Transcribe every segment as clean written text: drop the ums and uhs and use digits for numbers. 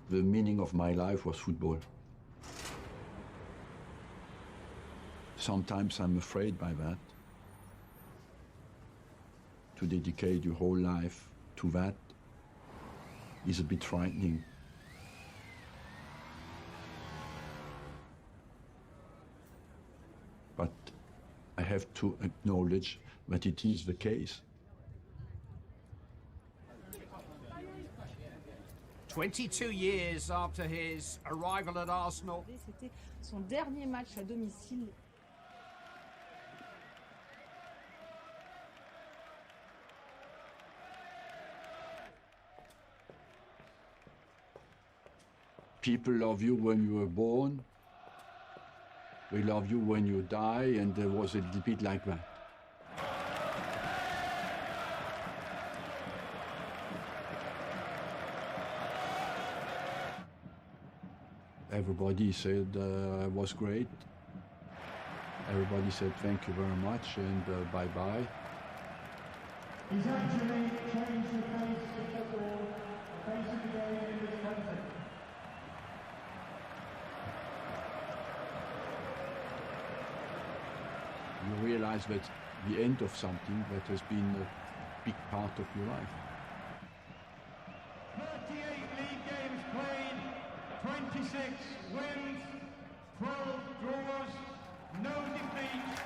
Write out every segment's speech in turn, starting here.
The meaning of my life was football. Sometimes I'm afraid by that. To dedicate your whole life to that is a bit frightening. But I have to acknowledge that it is the case. 22 years after his arrival at Arsenal. C'était son dernier match à domicile. People love you when you were born. They love you when you die, and there was a bit like that. Everybody said I was great. Everybody said thank you very much and bye-bye. He's actually changed the face of football, the face of the game in this country. You realize that the end of something that has been a big part of your life. 38 league games played, 26 wins, 12 draws, no defeats.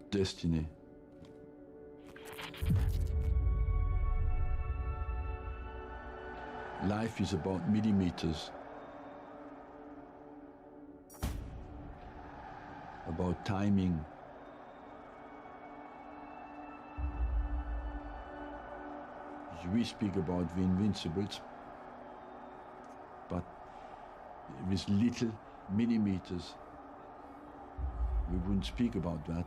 Destiny. Life is about millimeters, about timing. We speak about the invincibles, but with little millimeters, we wouldn't speak about that.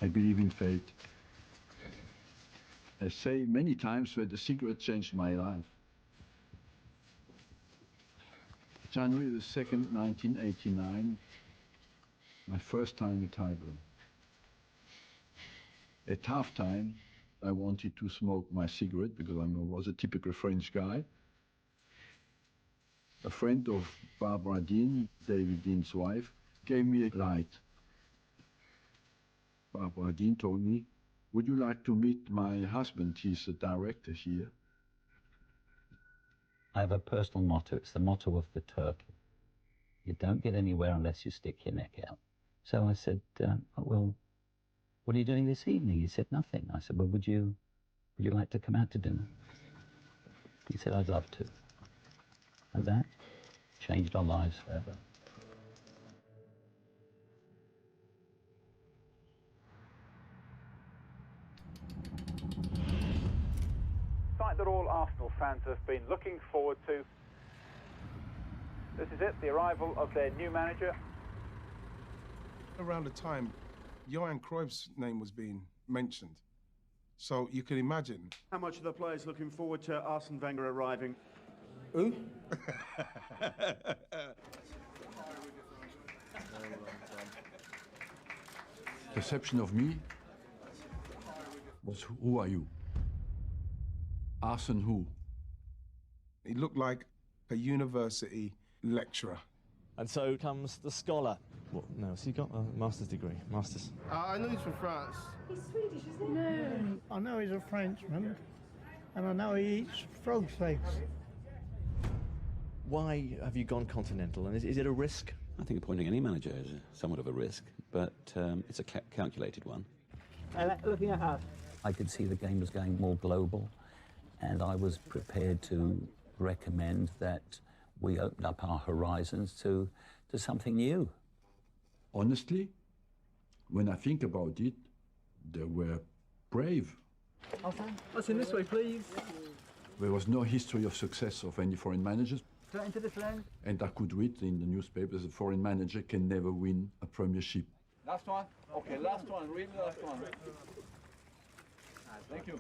I believe in fate. I say many times that the cigarette changed my life. January the 2nd, 1989, my first time at Highbury. At halftime, I wanted to smoke my cigarette because I was a typical French guy. A friend of Barbara Dean, David Dean's wife, gave me a light. Barbara Dean told me, would you like to meet my husband? He's the director here. I have a personal motto. It's the motto of the turtle. You don't get anywhere unless you stick your neck out. So I said, well, what are you doing this evening? He said, nothing. I said, well, would you like to come out to dinner? He said, I'd love to. And that changed our lives forever. Sight that all Arsenal fans have been looking forward to. This is it, the arrival of their new manager. Around the time Johan Cruyff's name was being mentioned, so you can imagine. How much are the players looking forward to Arsene Wenger arriving? Who? Perception of me was, who are you? Arsene who? He looked like a university lecturer. And so comes the scholar. What? No, has he got a master's degree? Master's. I know he's from France. He's Swedish, isn't he? No. I know he's a Frenchman, and I know he eats frog's legs. Why have you gone continental, and is it a risk? I think appointing any manager is somewhat of a risk, but it's a calculated one. looking at us. I could see the game was going more global, and I was prepared to recommend that we open up our horizons to something new. Honestly, when I think about it, they were brave. Let's in this way, please. There was no history of success of any foreign managers, Turn into this lane. and I could read in the newspapers a foreign manager can never win a premiership. Last one? Okay, last one, really last one. Thank you.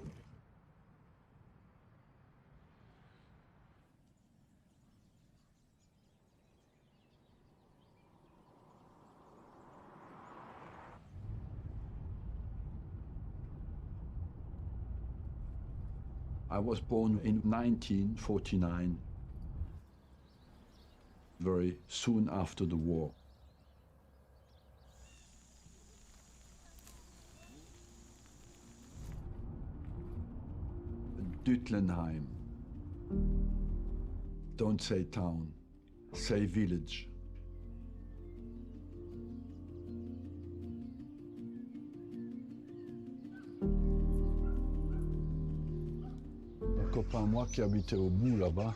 I was born in 1949, very soon after the war. Dütlenheim. Don't say town, say village. Un copain, moi, qui habitait au bout là-bas,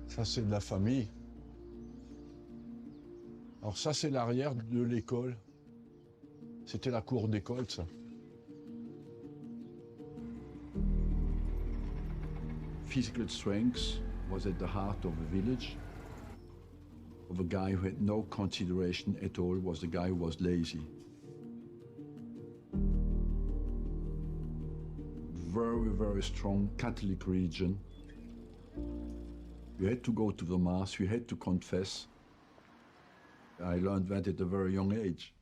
ça c'est de la famille. Alors ça c'est l'arrière de l'école. C'était la cour d'école, ça. Physical strength was at the heart of the village. Of a guy who had no consideration at all was the guy who was lazy. Very, very strong Catholic religion. You had to go to the mass, you had to confess. I learned that at a very young age.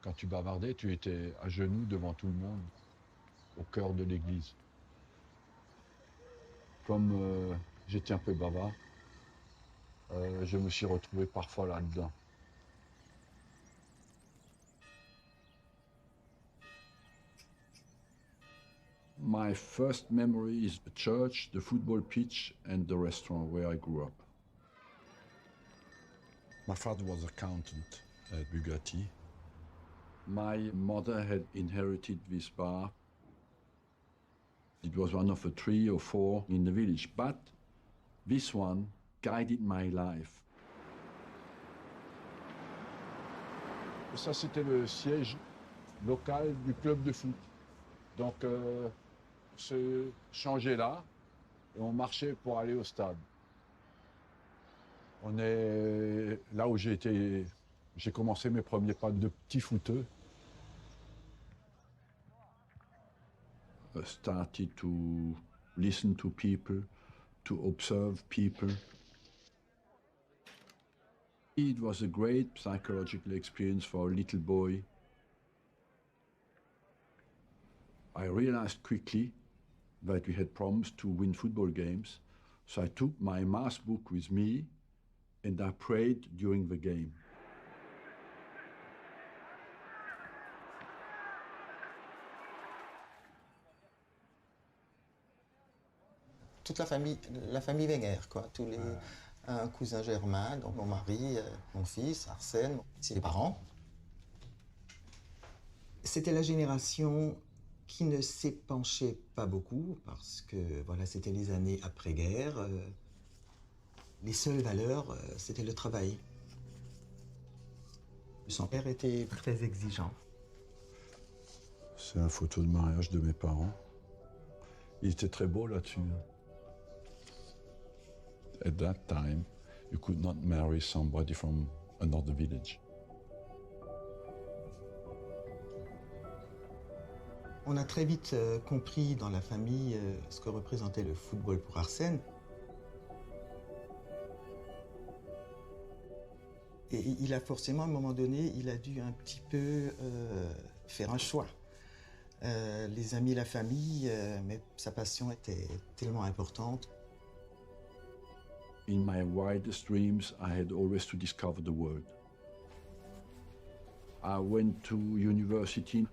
Quand tu bavardais, tu étais à genoux devant tout le monde, au cœur de l'église. Comme j'étais un peu bavard, je me suis retrouvé parfois là-dedans. My first memory is the church, the football pitch, and the restaurant where I grew up. My father was accountant at Bugatti. My mother had inherited this bar. It was one of the 3 or 4 in the village, but this one guided my life. Ça, c'était le siège local du club de foot. Donc, on se changeait là et on marchait pour aller au stade. On est là où j'ai commencé mes premiers pas de petit footeux. I started to listen to people, to observe people. It was a great psychological experience for a little boy. I realized quickly that we had promised to win football games, so I took my mass book with me and I prayed during the game. Toute la famille Wenger, quoi. Tous les un cousin germain, donc mon mari, mon fils, Arsène, c'est les parents. C'était la génération qui ne s'épanchait pas beaucoup parce que voilà, c'était les années après-guerre. Les seules valeurs, c'était le travail. Son père était très exigeant. C'est une photo de mariage de mes parents. Il était très beau là-dessus. At that time, you could not marry somebody from another village. On a très vite compris dans la famille ce que représentait le football pour Arsène. Et il a forcément, à un moment donné, il a dû un petit peu faire un choix. Les amis, la famille, mais sa passion était tellement importante. In my wildest dreams, I had always to discover the world. I went to university,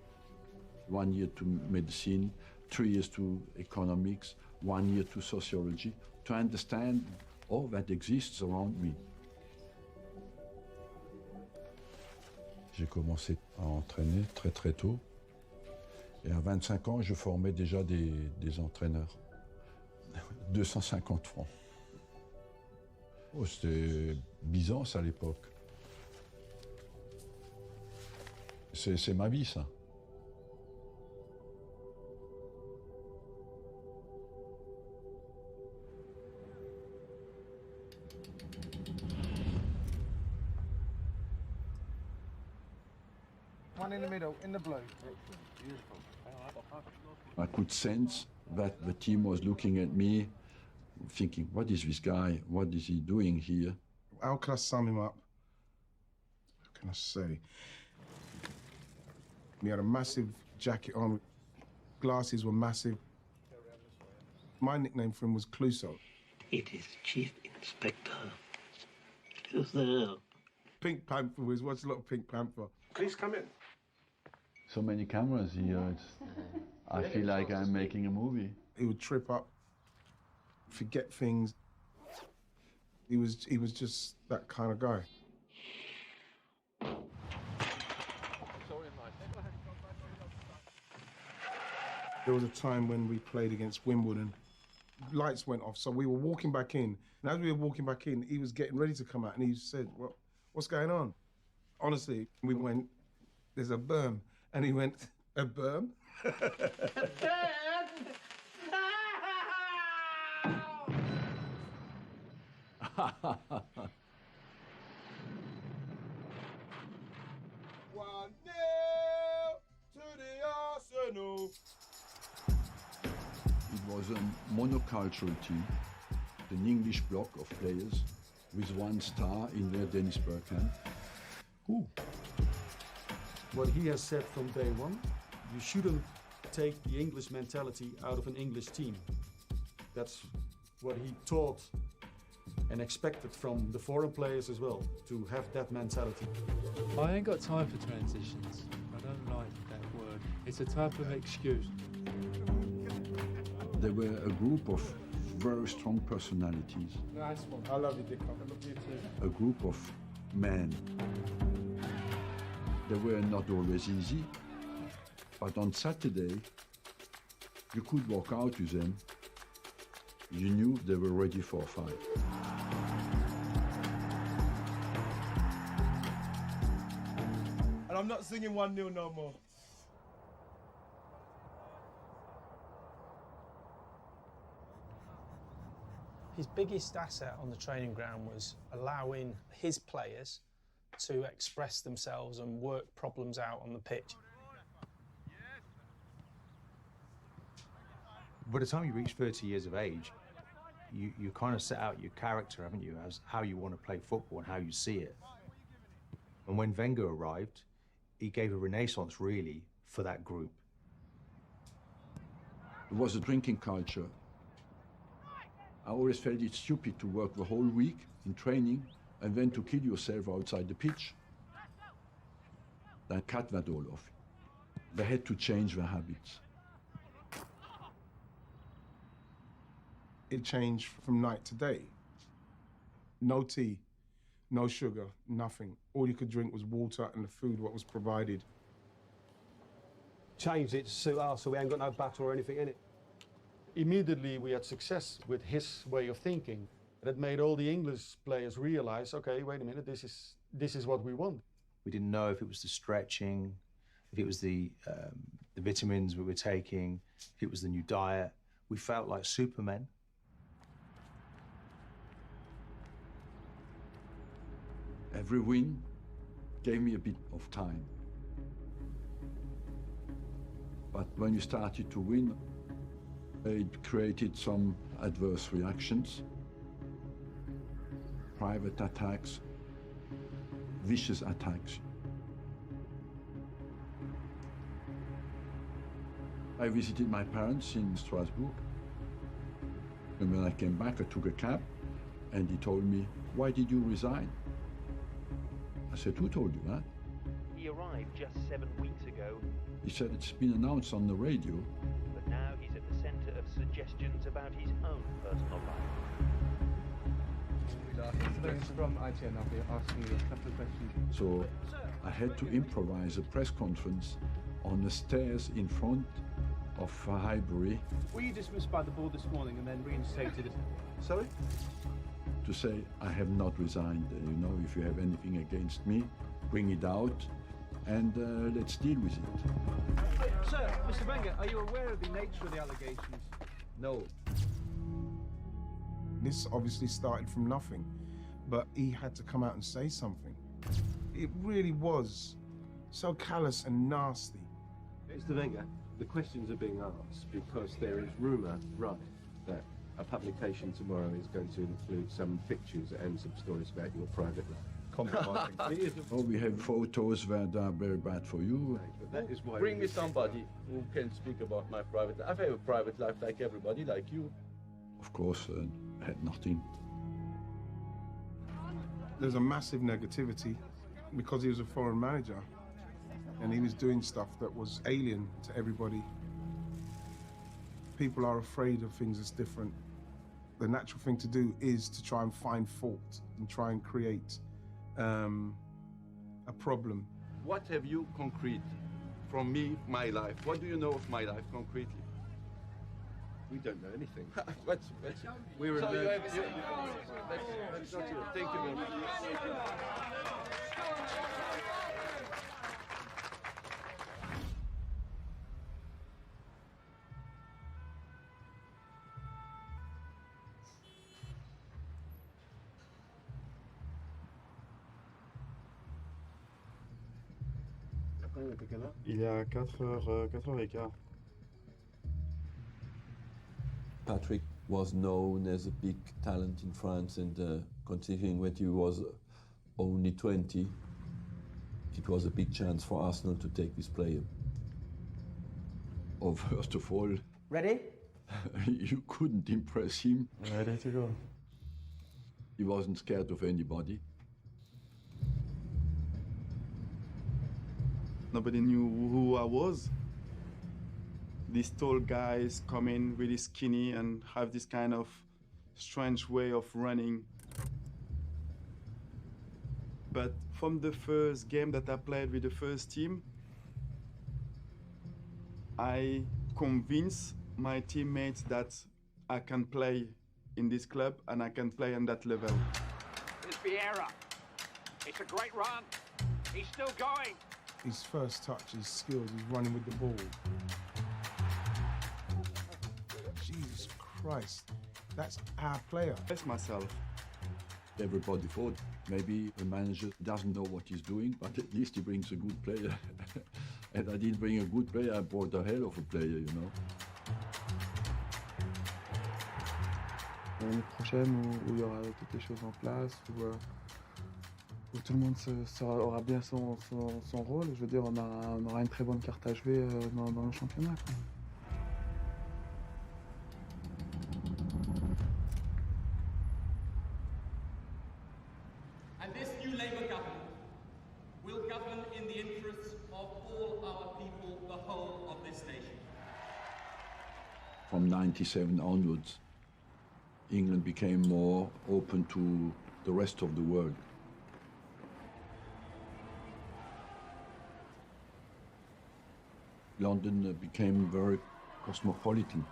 1 year to medicine, 3 years to economics, 1 year to sociology, to understand all that exists around me. J'ai commencé à entraîner très très tôt. Et à 25 ans, je formais déjà des entraîneurs. 250 francs. Oh, c'était Byzance à l'époque. C'est ma vie, ça. One in the middle, in the blue. I could sense that the team was looking at me, thinking, what is this guy? What is he doing here? How can I sum him up? What can I say? He had a massive jacket on. Glasses were massive. My nickname for him was Clouseau. It is Chief Inspector Clouseau. Pink Panther was, watched a lot of Pink Panther. Please come in. So many cameras here. I feel like I'm making a movie. He would trip up, forget things. He was just that kind of guy. There was a time when we played against Wimbledon. Lights went off, so we were walking back in. And as we were walking back in, he was getting ready to come out, and he said, what's going on? Honestly, we went, there's a berm. And he went, a berm? A berm? 1-0 to the Arsenal. It was a monocultural team, an English block of players with one star in their Dennis Bergkamp. Who? What he has said from day one, you shouldn't take the English mentality out of an English team. That's what he taught and expected from the foreign players as well, to have that mentality. I ain't got time for transitions. I don't like that word. It's a type of excuse. They were a group of very strong personalities. Nice one. I love you, Dick. I love you too. A group of men. They were not always easy, but on Saturday, you could walk out with them. You knew they were ready for a fight. And I'm not singing 1-0 no more. His biggest asset on the training ground was allowing his players to express themselves and work problems out on the pitch. By the time you reach 30 years of age, you kind of set out your character, haven't you, as how you want to play football and how you see it. And when Wenger arrived, he gave a renaissance, really, for that group. It was a drinking culture. I always felt it stupid to work the whole week in training and then to kill yourself outside the pitch. That cut that all off. They had to change their habits. It changed from night to day. No tea, no sugar, nothing. All you could drink was water and the food what was provided. Changed it to suit us, so we ain't got no butter or anything in it. Immediately we had success with his way of thinking. That made all the English players realize, okay, wait a minute, this is what we want. We didn't know if it was the stretching, if it was the vitamins we were taking, if it was the new diet. We felt like supermen. Every win gave me a bit of time. But when you started to win, it created some adverse reactions, private attacks, vicious attacks. I visited my parents in Strasbourg, and when I came back, I took a cab, and he told me, "Why did you resign?" I said, "Who told you that?" He arrived just 7 weeks ago. He said, "It's been announced on the radio." But now he's at the centre of suggestions about his own personal life. from ITN. I'll be asking you a couple of questions. So I had to improvise a press conference on the stairs in front of Highbury. Were you dismissed by the board this morning and then reinstated? Sorry? To say I have not resigned. You know, if you have anything against me, bring it out and let's deal with it. Sir, Mr. Wenger, are you aware of the nature of the allegations? No. This obviously started from nothing, but he had to come out and say something. It really was so callous and nasty. Mr. Wenger, the questions are being asked because there is rumour, right, that a publication tomorrow is going to include some pictures and some stories about your private life. Oh, we have photos that are very bad for you. But that is why Bring me somebody who can speak about my private life. I have a private life like everybody, like you. Of course, I had nothing. There's a massive negativity because he was a foreign manager and he was doing stuff that was alien to everybody. People are afraid of things that's different. The natural thing to do is to try and find fault and try and create a problem. What have you concrete from me, my life? What do you know of my life concretely? We don't know anything. That's We're so in you the... have, that's not you. Thank you very much. Il est à 4h15. Patrick was known as a big talent in France, and considering that he was only 20, it was a big chance for Arsenal to take this player. Oh, first of all, ready? You couldn't impress him. Ready to go. He wasn't scared of anybody. Nobody knew who I was. These tall guys come in really skinny and have this kind of strange way of running. But from the first game that I played with the first team, I convinced my teammates that I can play in this club and I can play on that level. It's Vieira. It's a great run. He's still going. His first touch, his skills, he's running with the ball. Jesus Christ, that's our player. That's myself. Everybody thought maybe the manager doesn't know what he's doing, but at least he brings a good player. And I didn't bring a good player, I brought a hell of a player, you know. L'année prochaine, où il y aura toutes les choses en place, où tout le monde aura bien son rôle. Je veux dire, on aura une très bonne carte à jouer dans le championnat. Quoi. And this new Labour government will govern in the interests of all our people, the whole of this nation. From 97 onwards, England became more open to the rest of the world. London became very cosmopolitan.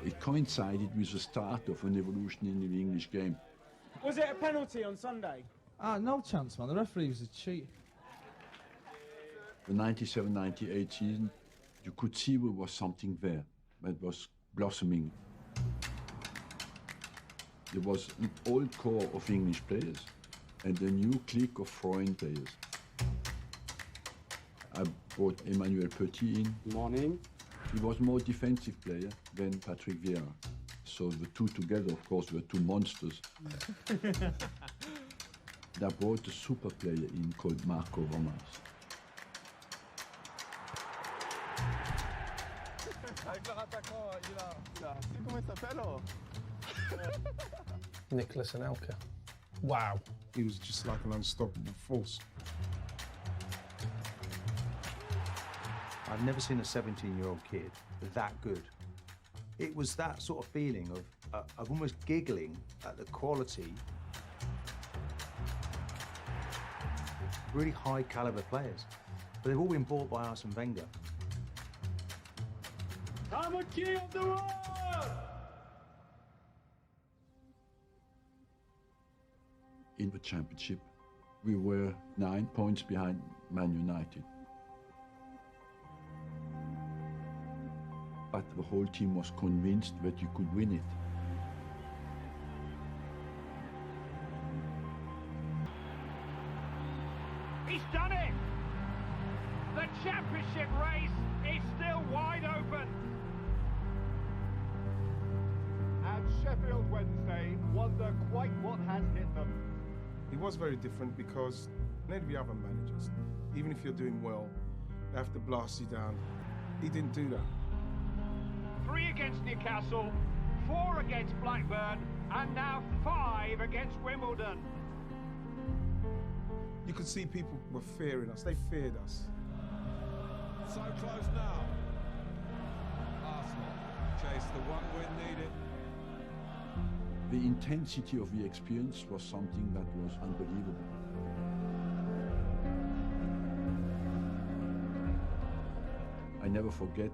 It coincided with the start of an evolution in the English game. Was it a penalty on Sunday? No chance, man. The referee was a cheat. The 97-98 season, you could see there was something there that was blossoming. There was an old core of English players and a new clique of foreign players. I brought Emmanuel Petit in. Morning. He was more defensive player than Patrick Vieira. So the two together, of course, were two monsters. They brought a super player in called Marco Overmars. Nicholas Anelka. Wow. He was just like an unstoppable force. I've never seen a 17-year-old kid that good. It was that sort of feeling of of almost giggling at the quality. Really high caliber players, but they've all been bought by Arsene Wenger. I'm a king of the world! In the championship, we were 9 points behind Man United. But the whole team was convinced that you could win it. He's done it! The championship race is still wide open. And Sheffield Wednesday wonder quite what has hit them. It was very different because many of the other managers, even if you're doing well, they have to blast you down. He didn't do that. 3 against Newcastle, 4 against Blackburn, and now 5 against Wimbledon. You could see people were fearing us. They feared us. So close now. Arsenal chase the one win needed. The intensity of the experience was something that was unbelievable. I never forget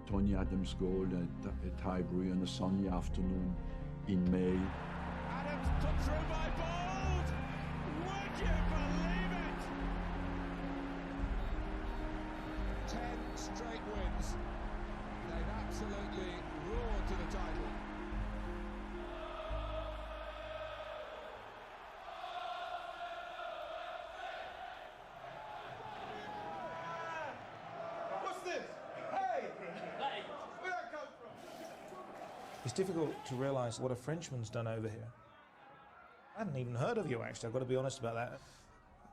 Tony Adams' goal at Highbury on a sunny afternoon in May. Adams put through by Bold! Would you believe it? 10 straight wins. They've absolutely roared to the title. What's this? Hey! Where'd that come from? It's difficult to realise what a Frenchman's done over here. I hadn't even heard of you, actually, I've got to be honest about that.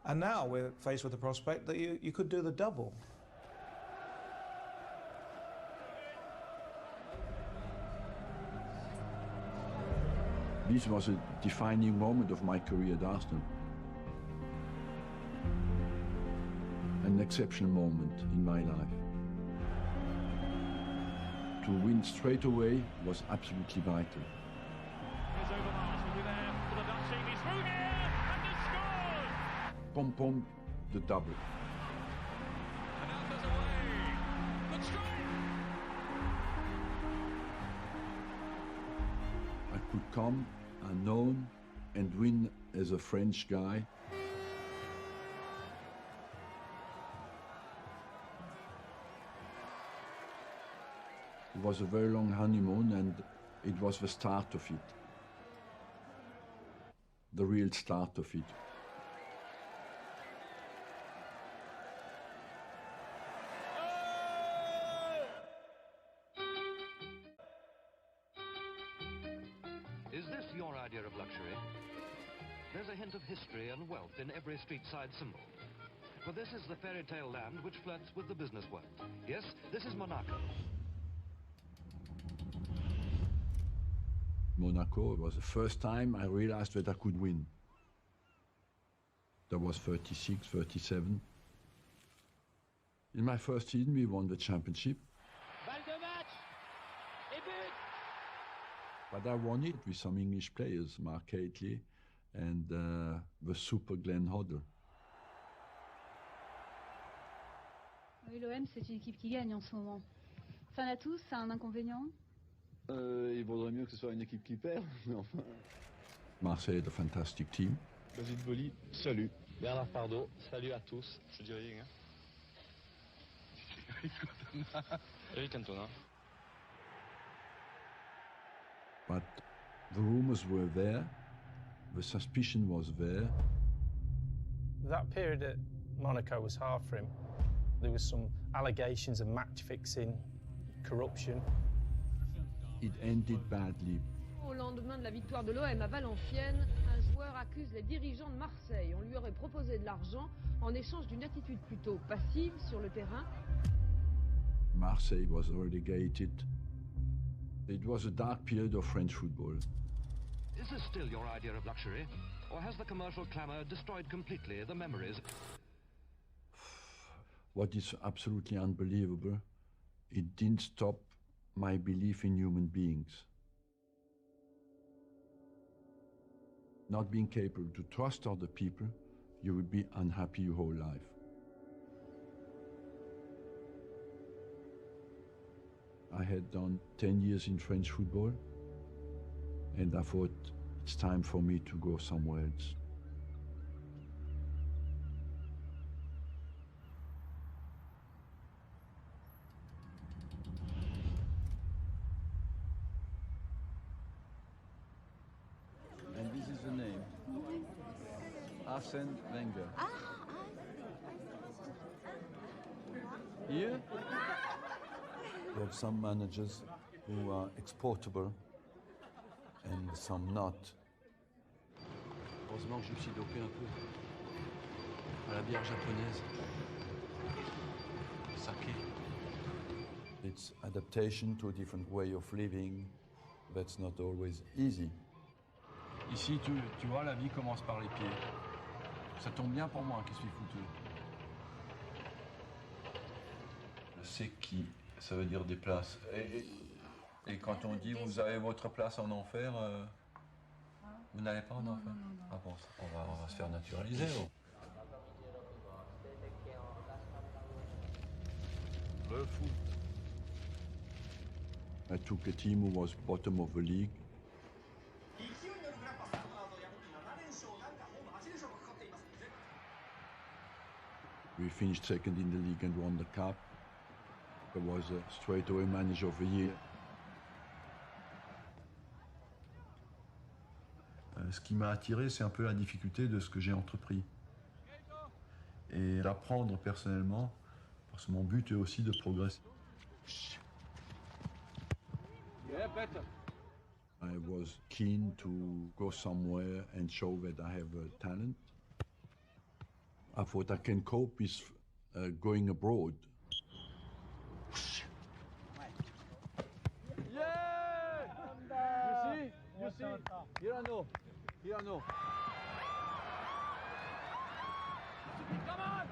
And now we're faced with the prospect that you could do the double. This was a defining moment of my career at Arsenal. An exceptional moment in my life. To win straight away was absolutely vital. Pom pom, the double. I could come unknown and win as a French guy. It was a very long honeymoon and it was the start of it. The real start of it. Is this your idea of luxury? There's a hint of history and wealth in every street-side symbol. For this is the fairy tale land which flirts with the business world. Yes, this is Monaco. Monaco was the first time I realized that I could win. That was 36, 37. In my first season, we won the championship. But I won it with some English players, Mark Catley and the super Glenn Hoddle. Oui, l'OM, c'est une équipe qui gagne en ce moment. Fin à tous, c'est un inconvénient? Il vaudrait mieux que ce soit une équipe qui perd, mais enfin... Marseille est a fantastic team. David Bolly, salut. Bernard Pardo, salut à tous. Je dis rien. Eric Cantona. But the rumors were there, the suspicion was there. That period at Monaco was hard for him. There was some allegations of match fixing, corruption. It ended badly. Au lendemain de la victoire de l'OM à Valenciennes, un joueur accuse les dirigeants de Marseille. On lui aurait proposé de l'argent en échange d'une attitude plutôt passive sur le terrain. Marseille was relegated. It was a dark period of French football. Is this still your idea of luxury? Or has the commercial clamour destroyed completely the memories? What is absolutely unbelievable, it didn't stop my belief in human beings. not being capable to trust other people, you will be unhappy your whole life. I had done 10 years in French football, and I thought it's time for me to go somewhere else. And this is the name. Arsène Wenger. Here, you have some managers who are exportable and some not. Heureusement que je me suis dopé un peu à la bière japonaise. Saké. It's adaptation to a different way of living. That's not always easy. Ici, tu vois, la vie commence par les pieds. Ça tombe bien pour moi qui suis foutu. C'est qui? Ça veut dire des places. Et quand on dit vous avez votre place en enfer, vous n'allez pas en enfer? Ah bon, on va se faire naturaliser. Oh. Le foot. I took a team who was bottom of the league. We finished second in the league and won the cup. I was a straightaway manager of the year. Ce qui m'a attiré, c'est un peu la difficulté de ce que j'ai entrepris. Et d'apprendre personnellement, parce que mon but est aussi de progresser. I was keen to go somewhere and show that I have a talent. I thought I can cope with going abroad. Yeah! You see? Here I know. Come on!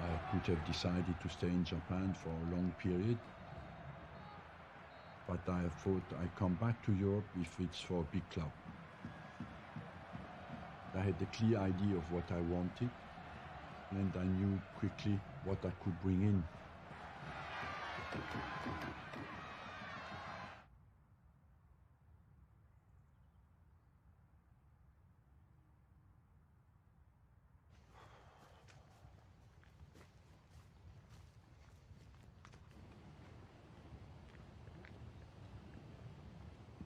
I could have decided to stay in Japan for a long period, but I thought I'd come back to Europe if it's for a big club. I had a clear idea of what I wanted, and I knew quickly what I could bring in.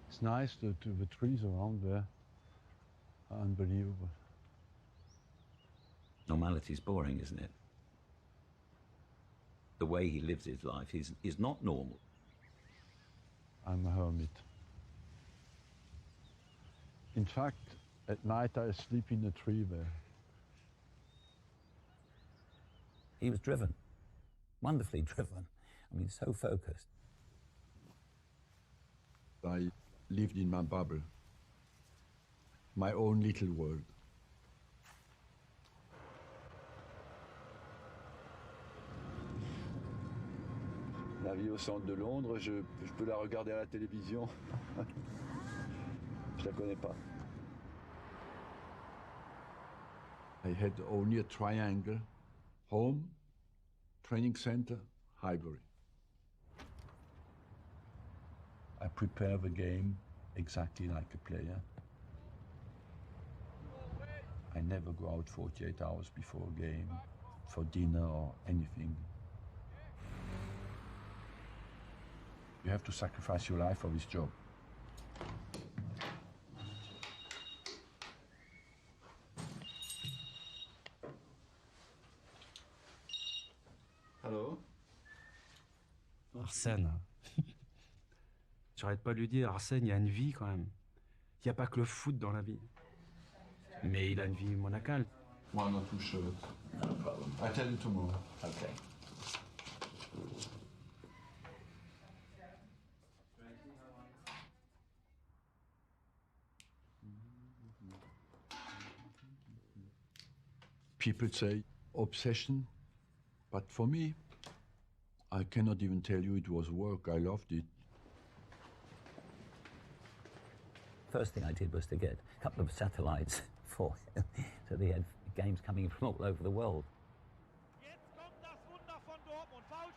It's nice, the trees around there are unbelievable. Normality's boring, isn't it? The way he lives his life is not normal. I'm a hermit. In fact, at night I sleep in a tree there. He was driven, wonderfully driven. I mean, so focused. I lived in my bubble, my own little world. La vie au centre de Londres, je peux la regarder à la télévision. Je la connais pas. I had only a triangle: home, training center, Highbury. I prepare the game exactly like a player. I never go out 48 hours before a game for dinner or anything. You have to sacrifice your life for this job. Allô? Arsène. J'arrête pas de lui dire, Arsène, il y a une vie quand même. Il n'y a pas que le foot dans la vie. Mais il a une vie monacale. One or two shirts. No problem. I'll tell you tomorrow. Okay. People say obsession, but for me, I cannot even tell you it was work. I loved it. First thing I did was to get a couple of satellites for him, so they had games coming from all over the world.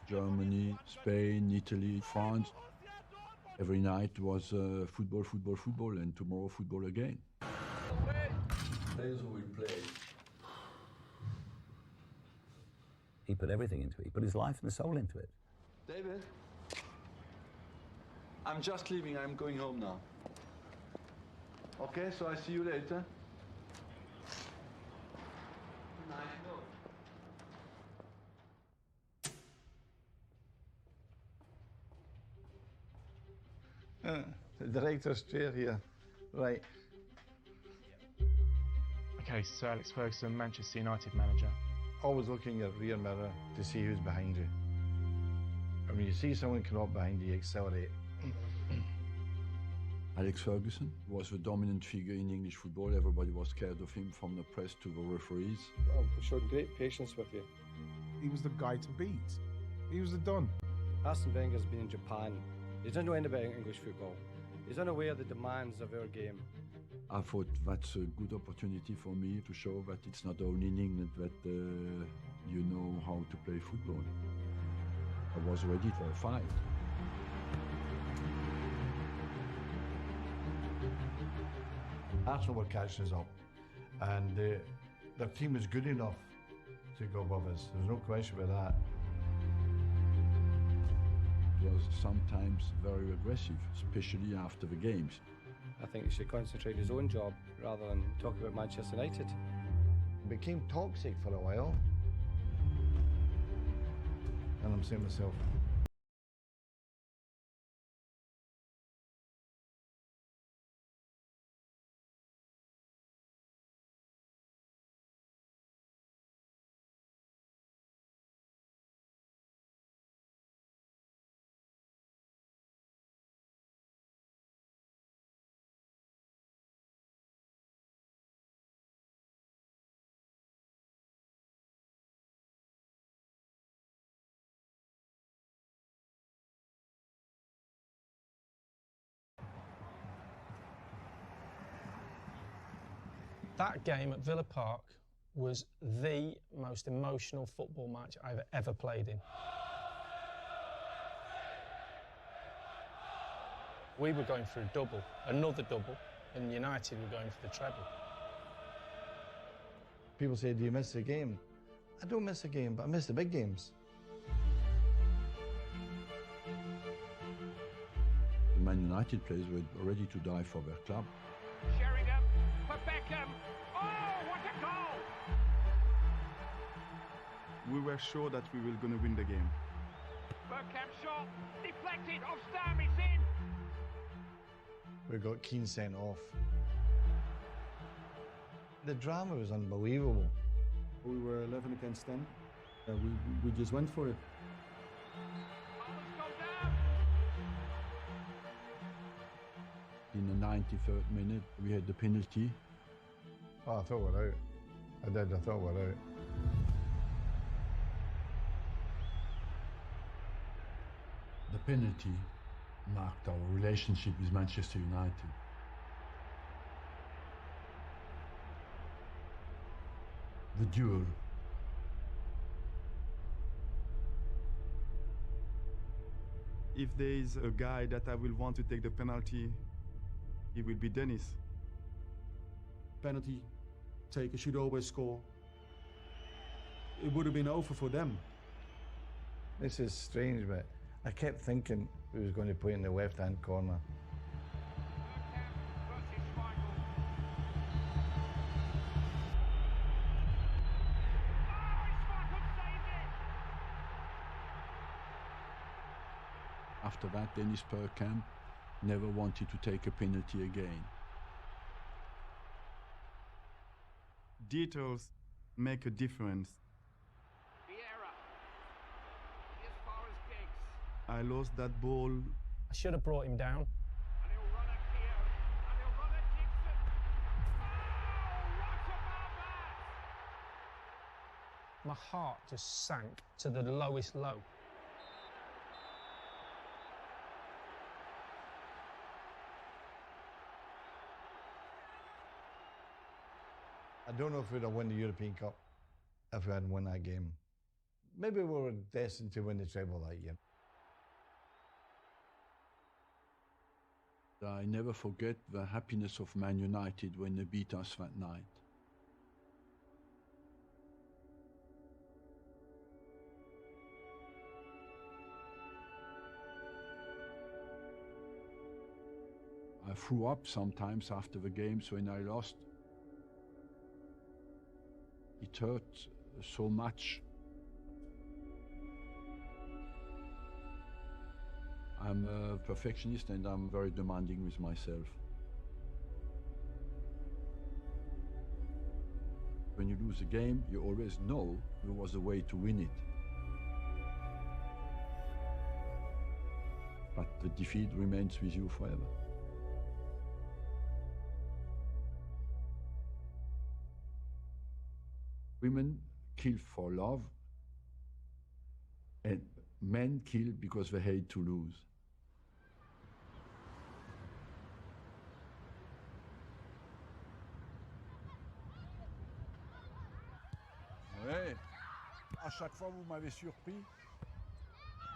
Germany, Spain, Italy, France. Every night was football, football, football, and tomorrow football again. Players who will play. He put everything into it. He put his life and soul into it. David, I'm just leaving. I'm going home now. Okay, so I see you later. The director's chair here. Right. Okay, Sir Alex Ferguson, Manchester United manager. Always looking at rear mirror to see who's behind you. And when you see someone come up behind you, you accelerate. Alex Ferguson was the dominant figure in English football. Everybody was scared of him, from the press to the referees. Well, we showed great patience with you. He was the guy to beat. He was the Don. Arsene Wenger's been in Japan. He doesn't know anything about English football. He's unaware of the demands of our game. I thought that's a good opportunity for me to show that it's not only in England that you know how to play football. I was ready for a fight. Arsenal were catching us up, and their team was good enough to go above us. There's no question about that. It was sometimes very aggressive, especially after the games. I think he should concentrate on his own job rather than talk about Manchester United. It became toxic for a while. And I'm saying to myself, That game at Villa Park was the most emotional football match I've ever played in. We were going for a double, another double, and United were going for the treble. people say, do you miss the game? I don't miss the game, but I miss the big games. The Man United players were ready to die for their club. Sheringham for Beckham. Oh, what a goal! We were sure that we were going to win the game. Bergkamp shot, deflected, off Stam, it's in! We got Keane sent off. The drama was unbelievable. We were 11 against 10. We just went for it. In the 93rd minute, we had the penalty. Oh, I thought we were out. I thought we were out. The penalty marked our relationship with Manchester United. The duel. If there is a guy that I will want to take the penalty, it will be Dennis. Penalty taker should always score. It would have been over for them. This is strange, but I kept thinking we was going to play in the left-hand corner. After that, Dennis Bergkamp never wanted to take a penalty again. Details make a difference. I lost that ball. I should have brought him down. My heart just sank to the lowest low. don't know if we'd have won the European Cup if we hadn't won that game. Maybe we were destined to win the treble that year. I never forget the happiness of Man United when they beat us that night. I threw up sometimes after the games when I lost. It hurt so much. I'm a perfectionist and I'm very demanding with myself. When you lose a game, you always know there was a way to win it. But the defeat remains with you forever. Women kill for love, and men kill because they hate to lose. Ouais, à chaque fois vous m'avez surpris.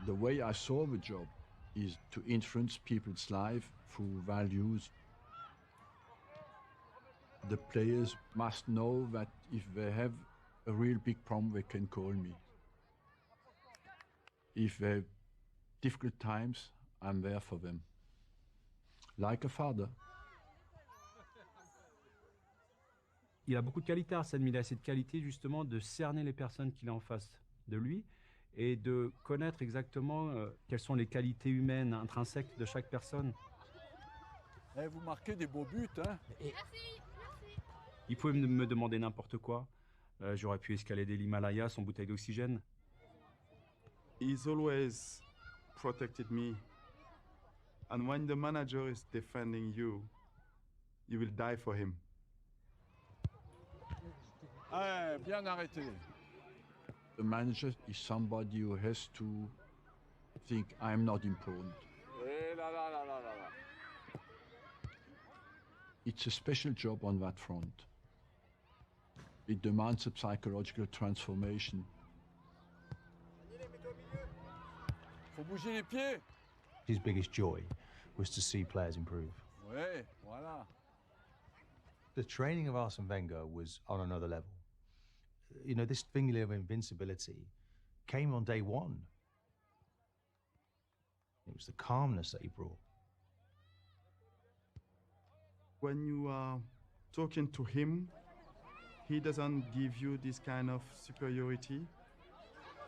The way I saw the job is to influence people's life through values. The players must know that if they have a real big problem, they can call me. If they have difficult times, I'm there for them. Like a father. Il a beaucoup de qualités, Arsène, mais il a cette qualité justement de cerner les personnes qu'il a en face de lui et de connaître exactement quelles sont les qualités humaines intrinsèques de chaque personne. Eh, vous marquez des beaux buts, hein? Merci. Il pouvait me demander n'importe quoi. J'aurais pu escalader l'Himalaya sans bouteille d'oxygène. He's always protected me. And when the manager is defending you, you will die for him. Eh, bien arrêté. The manager is somebody who has to think I'm not important. Eh là là là là là là. It's a special job on that front. It demands a psychological transformation. Faut bouger les pieds. His biggest joy was to see players improve. Ouais, voilà. The training of Arsene Wenger was on another level. You know, this thing of invincibility came on day one. It was the calmness that he brought. When you are talking to him, he doesn't give you this kind of superiority.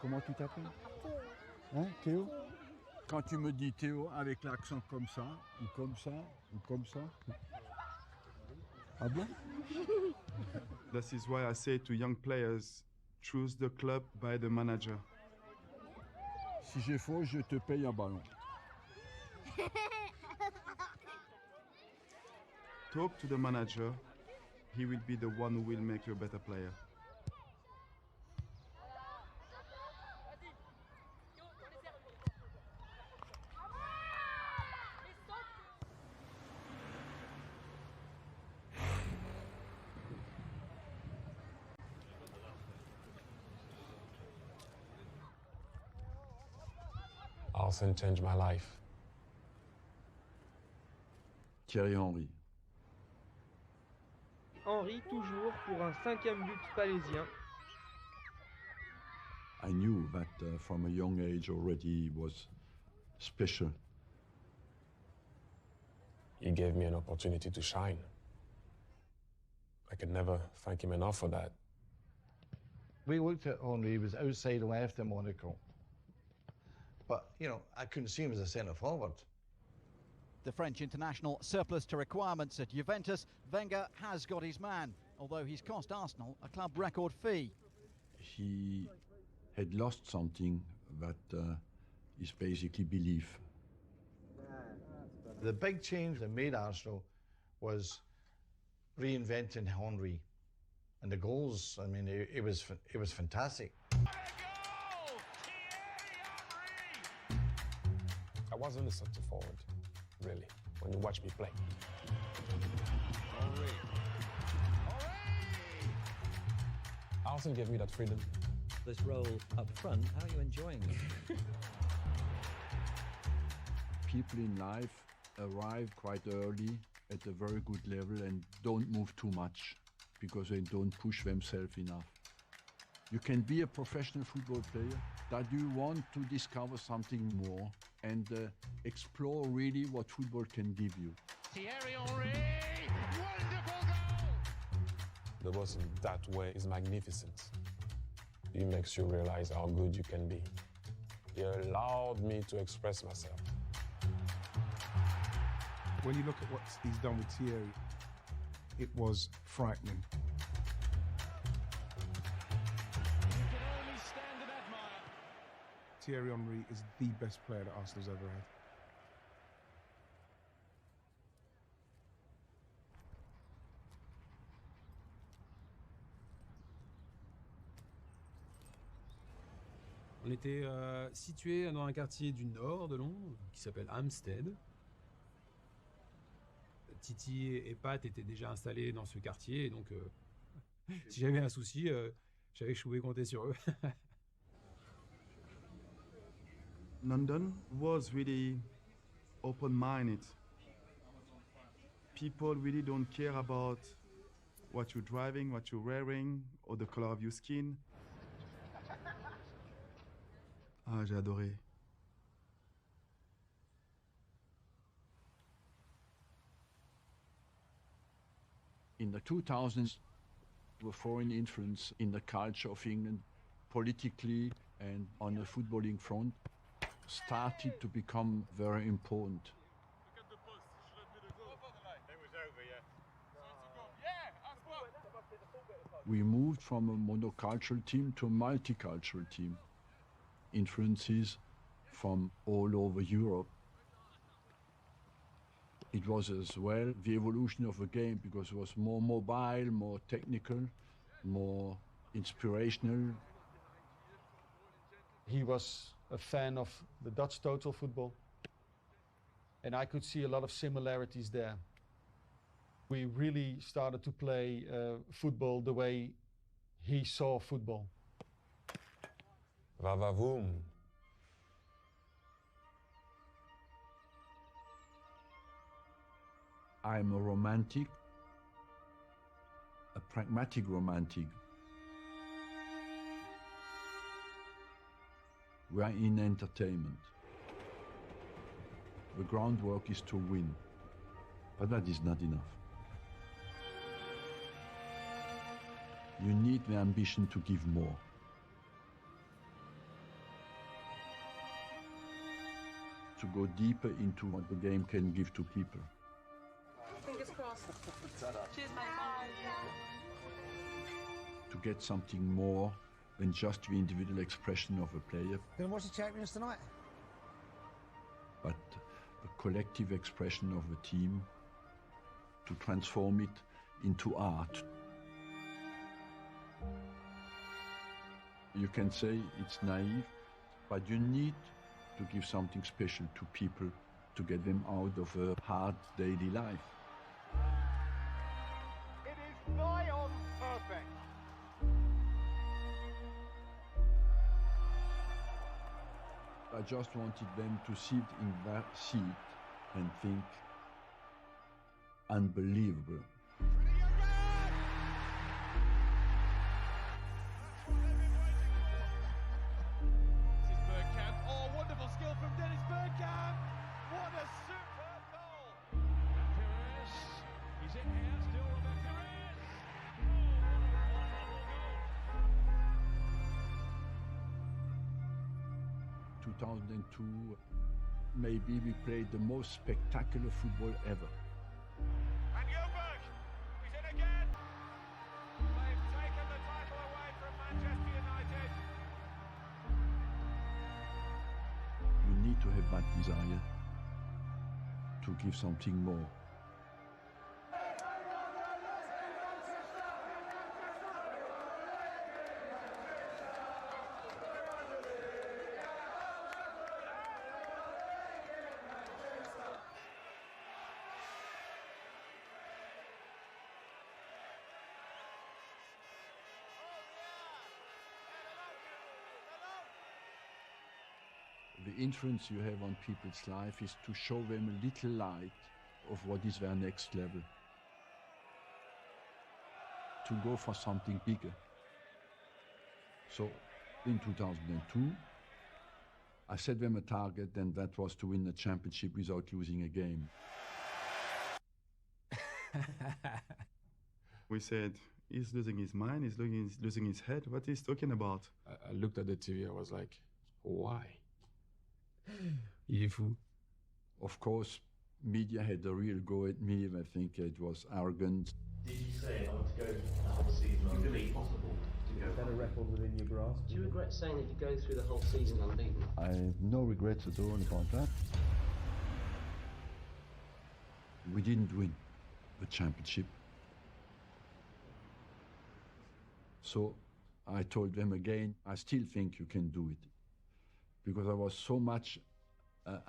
Comment tu t'appelles? Hein, Théo? Quand tu me dis Théo avec l'accent comme ça, ou comme ça, ou comme ça. Ah bon? This is why I say to young players, choose the club by the manager. Si j'ai faux, je te paye un ballon. Talk to the manager. He will be the one who will make you a better player. Arsene changed my life. Thierry Henry. Henry toujours pour un 5e but palésien. I knew that from a young age already he was special. He gave me an opportunity to shine. I could never thank him enough for that. We looked at Henry, he was outside left at Monaco. But, you know, I couldn't see him as a centre forward. The French international surplus to requirements at Juventus. Wenger has got his man, although he's cost Arsenal a club record fee. He had lost something that is basically belief. The big change that made Arsenal was reinventing Henry. And the goals, I mean, it was fantastic. I wasn't a centre forward, really, when you watch me play. Arsenal gave me that freedom. This role up front, how are you enjoying it? People in life arrive quite early at a very good level and don't move too much because they don't push themselves enough. You can be a professional football player, that you want to discover something more and explore really what football can give you. Thierry Henry, wonderful goal! The boss in that way is magnificent. He makes you realize how good you can be. He allowed me to express myself. When you look at what he's done with Thierry, it was frightening. Thierry Henry is the best player that Arsenal's ever had. On était situé dans un quartier du nord de Londres qui s'appelle Hampstead. Titi et Pat étaient déjà installés dans ce quartier, et donc si j'avais un souci, je pouvais compter sur eux. London was really open-minded. People really don't care about what you're driving, what you're wearing, or the color of your skin. Ah, j'ai adoré. In the 2000s, the foreign influence in the culture of England, politically and on the footballing front, started to become very important. We moved from a monocultural team to a multicultural team. Influences from all over Europe. It was as well the evolution of the game because it was more mobile, more technical, more inspirational. He was a fan of the Dutch total football, and I could see a lot of similarities there. We really started to play football the way he saw football. Va-va-voom. I'm a romantic, a pragmatic romantic. We are in entertainment. The groundwork is to win, but that is not enough. You need the ambition to give more. To go deeper into what the game can give to people. Fingers crossed. Cheers, mate. To get something more than just the individual expression of a player, Gonna watch the champions tonight? but the collective expression of a team, to transform it into art. You can say it's naive, but you need to give something special to people to get them out of a hard daily life. It is nigh on perfect. I just wanted them to sit in that seat and think, unbelievable. This is Bergkamp. Oh, wonderful skill from Dennis Bergkamp. What a superb goal. And Pires. He's in here still, Robert Pires. Oh, 2002, maybe we played the most spectacular football ever. And Gilbert. He's in again. They've taken the title away from Manchester United. You need to have that desire to give something more. The influence you have on people's life is to show them a little light of what is their next level. To go for something bigger. So in 2002, I set them a target, and that was to win the championship without losing a game. We said, he's losing his mind, he's losing his head. What he's talking about? I looked at the TV, I was like, why? Il est fou. Of course, media had a real go at me. I think it was arrogant. Did you say, I want to go the whole season unbeaten? Possible to go? Is that a record within your grasp? Do you regret saying that you go through the whole season unbeaten? I have no regrets at all about that. We didn't win the championship. So I told them again, I still think you can do it. Because I was so much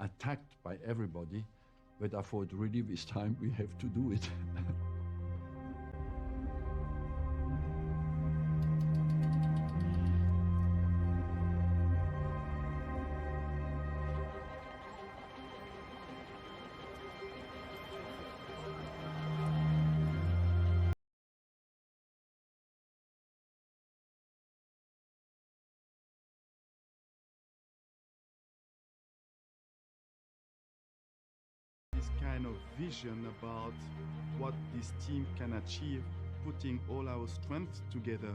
attacked by everybody that I thought, really, this time we have to do it. This kind of vision about what this team can achieve, putting all our strength together,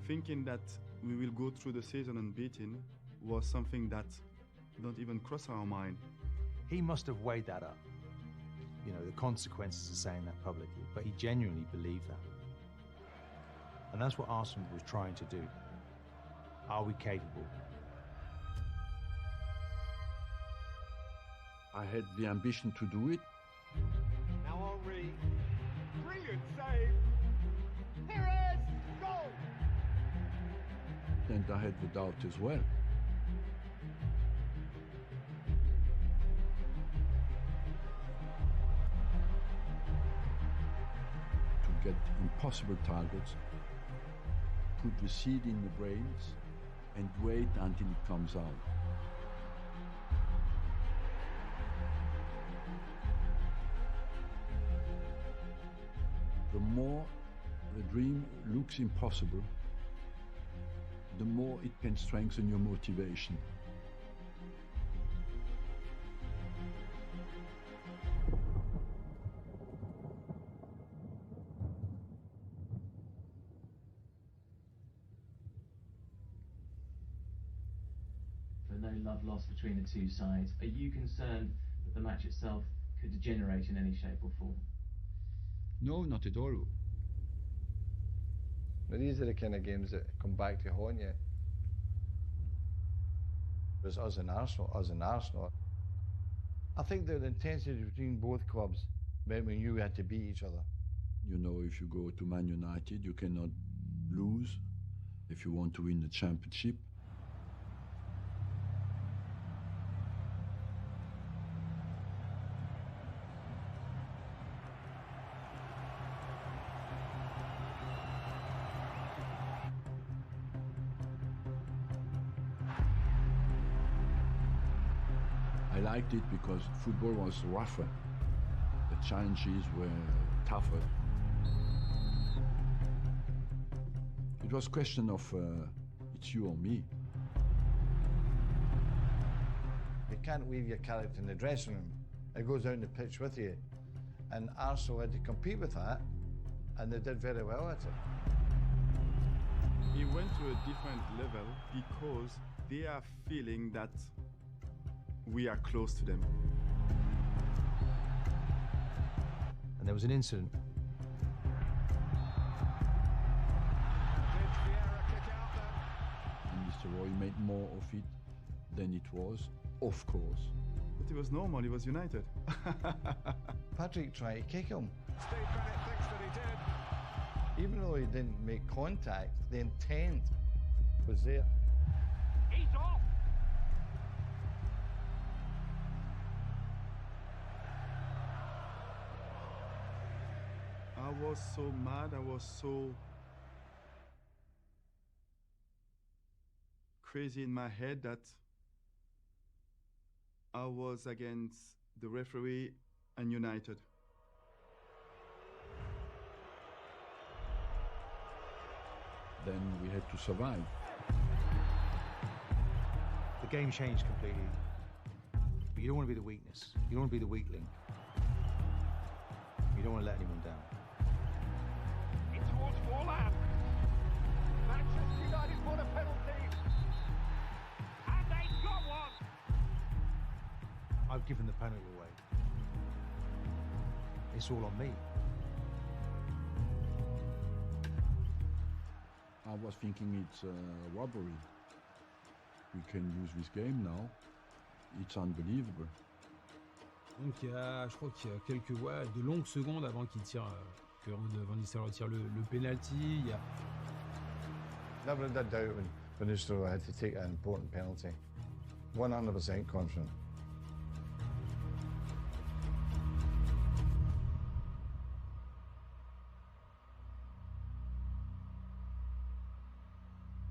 thinking that we will go through the season unbeaten, was something that don't even cross our mind. He must have weighed that up. You know, the consequences of saying that publicly, but he genuinely believed that. And that's what Arsenal was trying to do. Are we capable? I had the ambition to do it. Now Henry, brilliant save. Perez, goal. And I had the doubt as well. To get impossible targets, put the seed in the brains, and wait until it comes out. The more the dream looks impossible, the more it can strengthen your motivation. So no love lost between the two sides. Are you concerned that the match itself could degenerate in any shape or form? No, not at all. But these are the kind of games that come back to haunt you. It was us and Arsenal. I think the intensity between both clubs meant we knew we had to beat each other. You know, if you go to Man United, you cannot lose if you want to win the championship. I liked it because football was rougher. The challenges were tougher. It was a question of it's you or me. You can't leave your character in the dressing room. It goes out on the pitch with you. And Arsenal had to compete with that, and they did very well at it. He went to a different level because they are feeling that we are close to them. And there was an incident. And Mr. Roy made more of it than it was, of course. But it was normal, he was United. Patrick tried to kick him. Steve Bennett thinks that he did. Even though he didn't make contact, the intent was there. He's off. I was so mad, I was so crazy in my head that I was against the referee and United. Then we had to survive. The game changed completely. But you don't want to be the weakness. You don't want to be the weak link. You don't want to let anyone down. In towards Warland. Manchester United won a penalty. And they've got one. I've given the penalty away. It's all on me. I was thinking it's a robbery. We can lose this game now. It's unbelievable. Donc je crois qu'il y a quelques de longues secondes avant qu'il tire, que Van Nistelrooy tire le penalty. Il y a... Never had that doubt when Van Nistelrooy had to take an important penalty. 100% confident.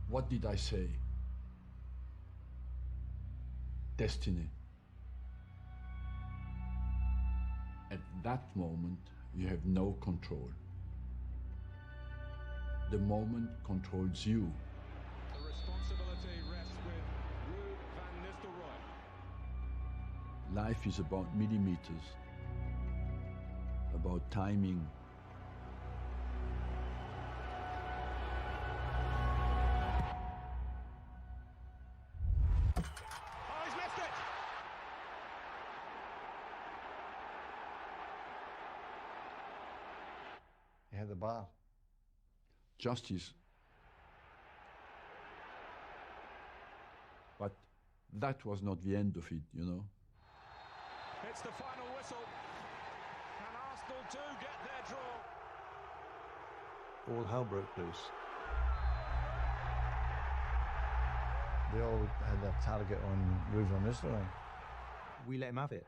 What did I say? Destiny. At that moment, you have no control. The moment controls you. The responsibility rests with Ruud van Nistelrooy. Life is about millimeters, about timing. Oh, he's left it! He had the bar. Justice. But that was not the end of it, you know. It's the final whistle. And Arsenal do get their draw. All hell broke loose. They all had their target on Ruud van Nistelrooy. We let him have it.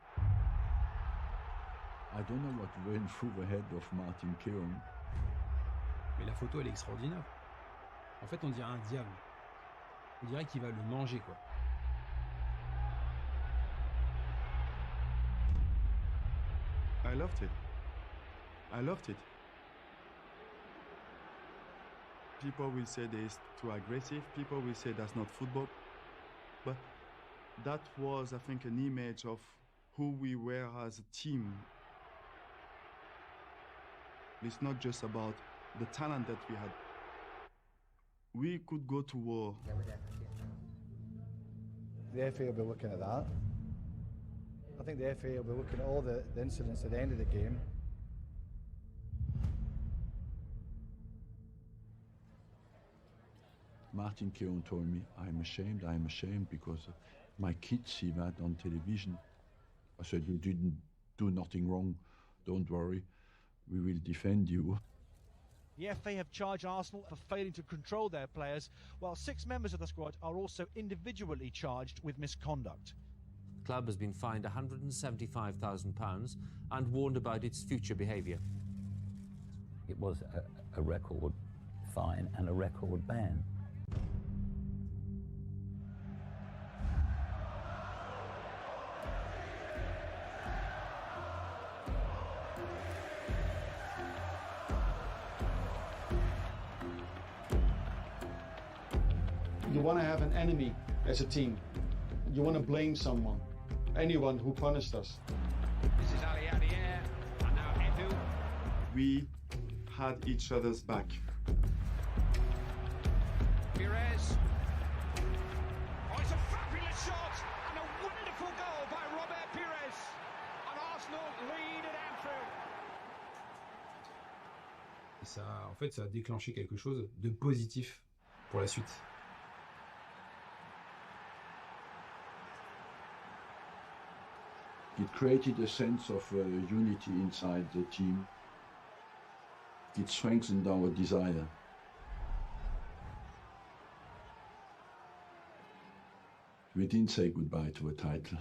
I don't know what went through the head of Martin Keown. Mais la photo, elle est extraordinaire. En fait, on dirait un diable. On dirait qu'il va le manger, quoi. I loved it. I loved it. People will say that it's too aggressive. People will say that's not football. But that was, I think, an image of who we were as a team. It's not just about the talent that we had. We could go to war. The FA will be looking at that. I think the FA will be looking at all the incidents at the end of the game. Martin Keown told me, I'm ashamed because my kids see that on television. I said, you didn't do nothing wrong, don't worry, we will defend you. The FA have charged Arsenal for failing to control their players, while 6 members of the squad are also individually charged with misconduct. The club has been fined £175,000 and warned about its future behaviour. It was a record fine and a record ban. You want to have an enemy as a team. You want to blame someone, anyone who punished us. This is Ali Adier, and now Edu. We had each other's back. Pires. Oh, it's a fabulous shot and a wonderful goal by Robert Pires. And Arsenal lead at Anfield. Et ça, en fait, ça a déclenché quelque chose de positif pour la suite. It created a sense of unity inside the team. It strengthened our desire. We didn't say goodbye to a title.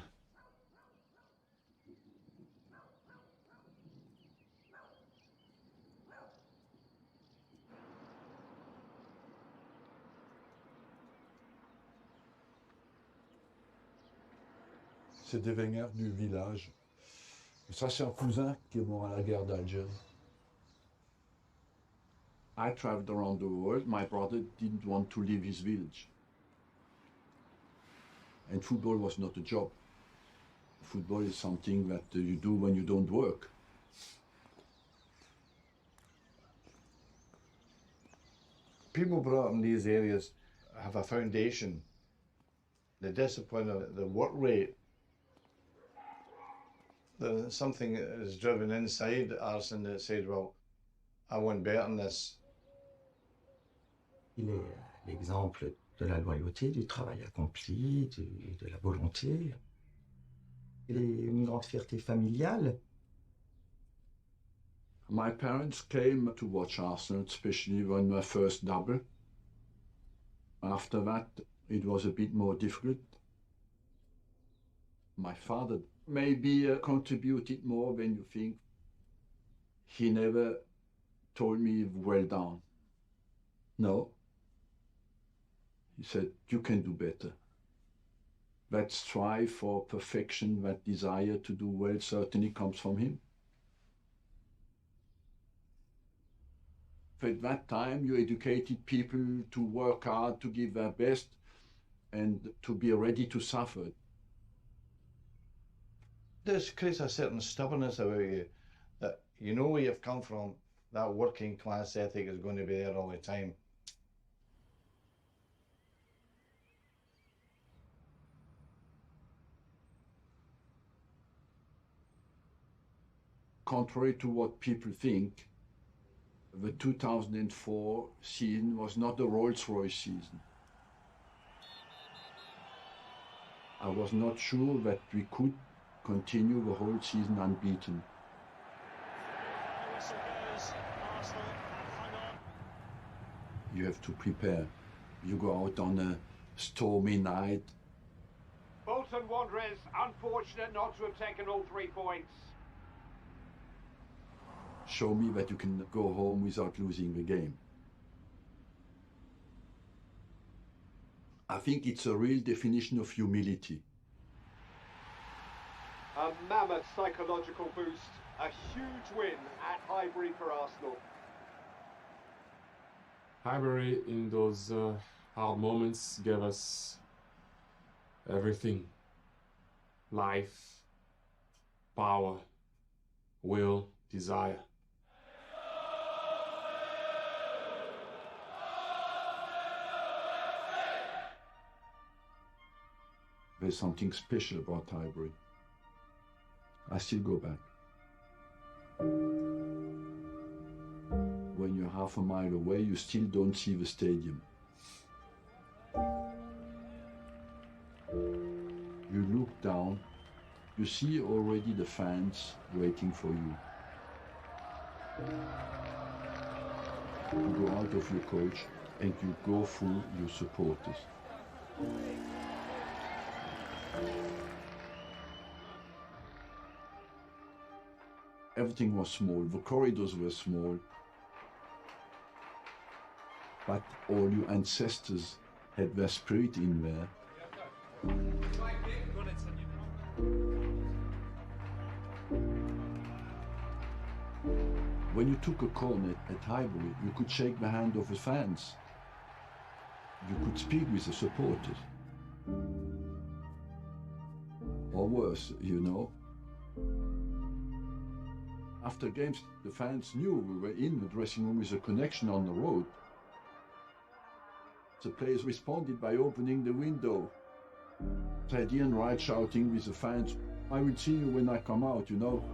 C'est des Wenger du village. Ça, c'est un cousin qui est mort à la guerre d'Algérie. I traveled around the world. My brother didn't want to leave his village. And football was not a job. Football is something that you do when you don't work. People brought up in these areas have a foundation, the discipline, the work rate. There's something that is driven inside Arsene that said, well, I want better than this. Il est l'exemple de la loyauté, du travail accompli, de la volonté. Il est une grande fierté familiale. My parents came to watch Arsenal, especially when my first double. After that, it was a bit more difficult. My father maybe contributed more when you think. He never told me, well done. No. He said, you can do better. That strive for perfection, that desire to do well certainly comes from him. At that time, you educated people to work hard, to give their best, and to be ready to suffer. This creates a certain stubbornness about you, that you know where you've come from, that working class ethic is going to be there all the time. Contrary to what people think, the 2004 season was not a Rolls-Royce season. I was not sure that we could continue the whole season unbeaten. You have to prepare. You go out on a stormy night. Bolton Wanderers, unfortunate not to have taken all 3 points. Show me that you can go home without losing the game. I think it's a real definition of humility. A mammoth psychological boost, a huge win at Highbury for Arsenal. Highbury, in those hard moments, gave us everything. Life, power, will, desire. There's something special about Highbury. I still go back. When you're half a mile away, you still don't see the stadium. You look down, you see already the fans waiting for you. You go out of your coach and you go through your supporters. Everything was small, the corridors were small, but all your ancestors had their spirit in there. When you took a corner at Highbury, you could shake the hand of the fans. You could speak with the supporters. Or worse, you know. After games, the fans knew we were in the dressing room with a connection on the road. The players responded by opening the window. Teddy and Wright shouting with the fans, I will see you when I come out, you know.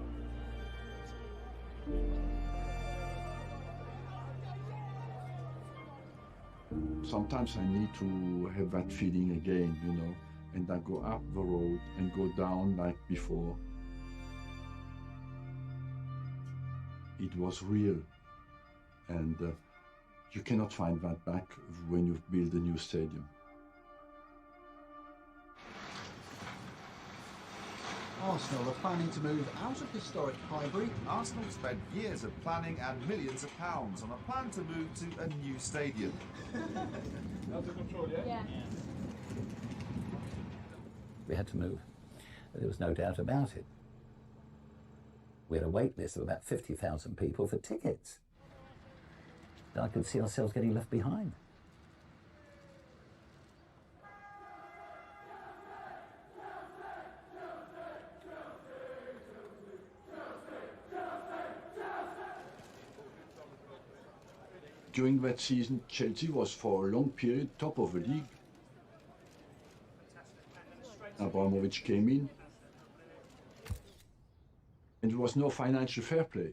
Sometimes I need to have that feeling again, you know, and I go up the road and go down like before. It was real, and you cannot find that back when you build a new stadium. Arsenal are planning to move out of historic Highbury. Arsenal spent years of planning and millions of pounds on a plan to move to a new stadium. We had to move. There was no doubt about it. We had a wait list of about 50,000 people for tickets. And I could see ourselves getting left behind. During that season, Chelsea was for a long period top of the league. Abramovich came in, and there was no financial fair play.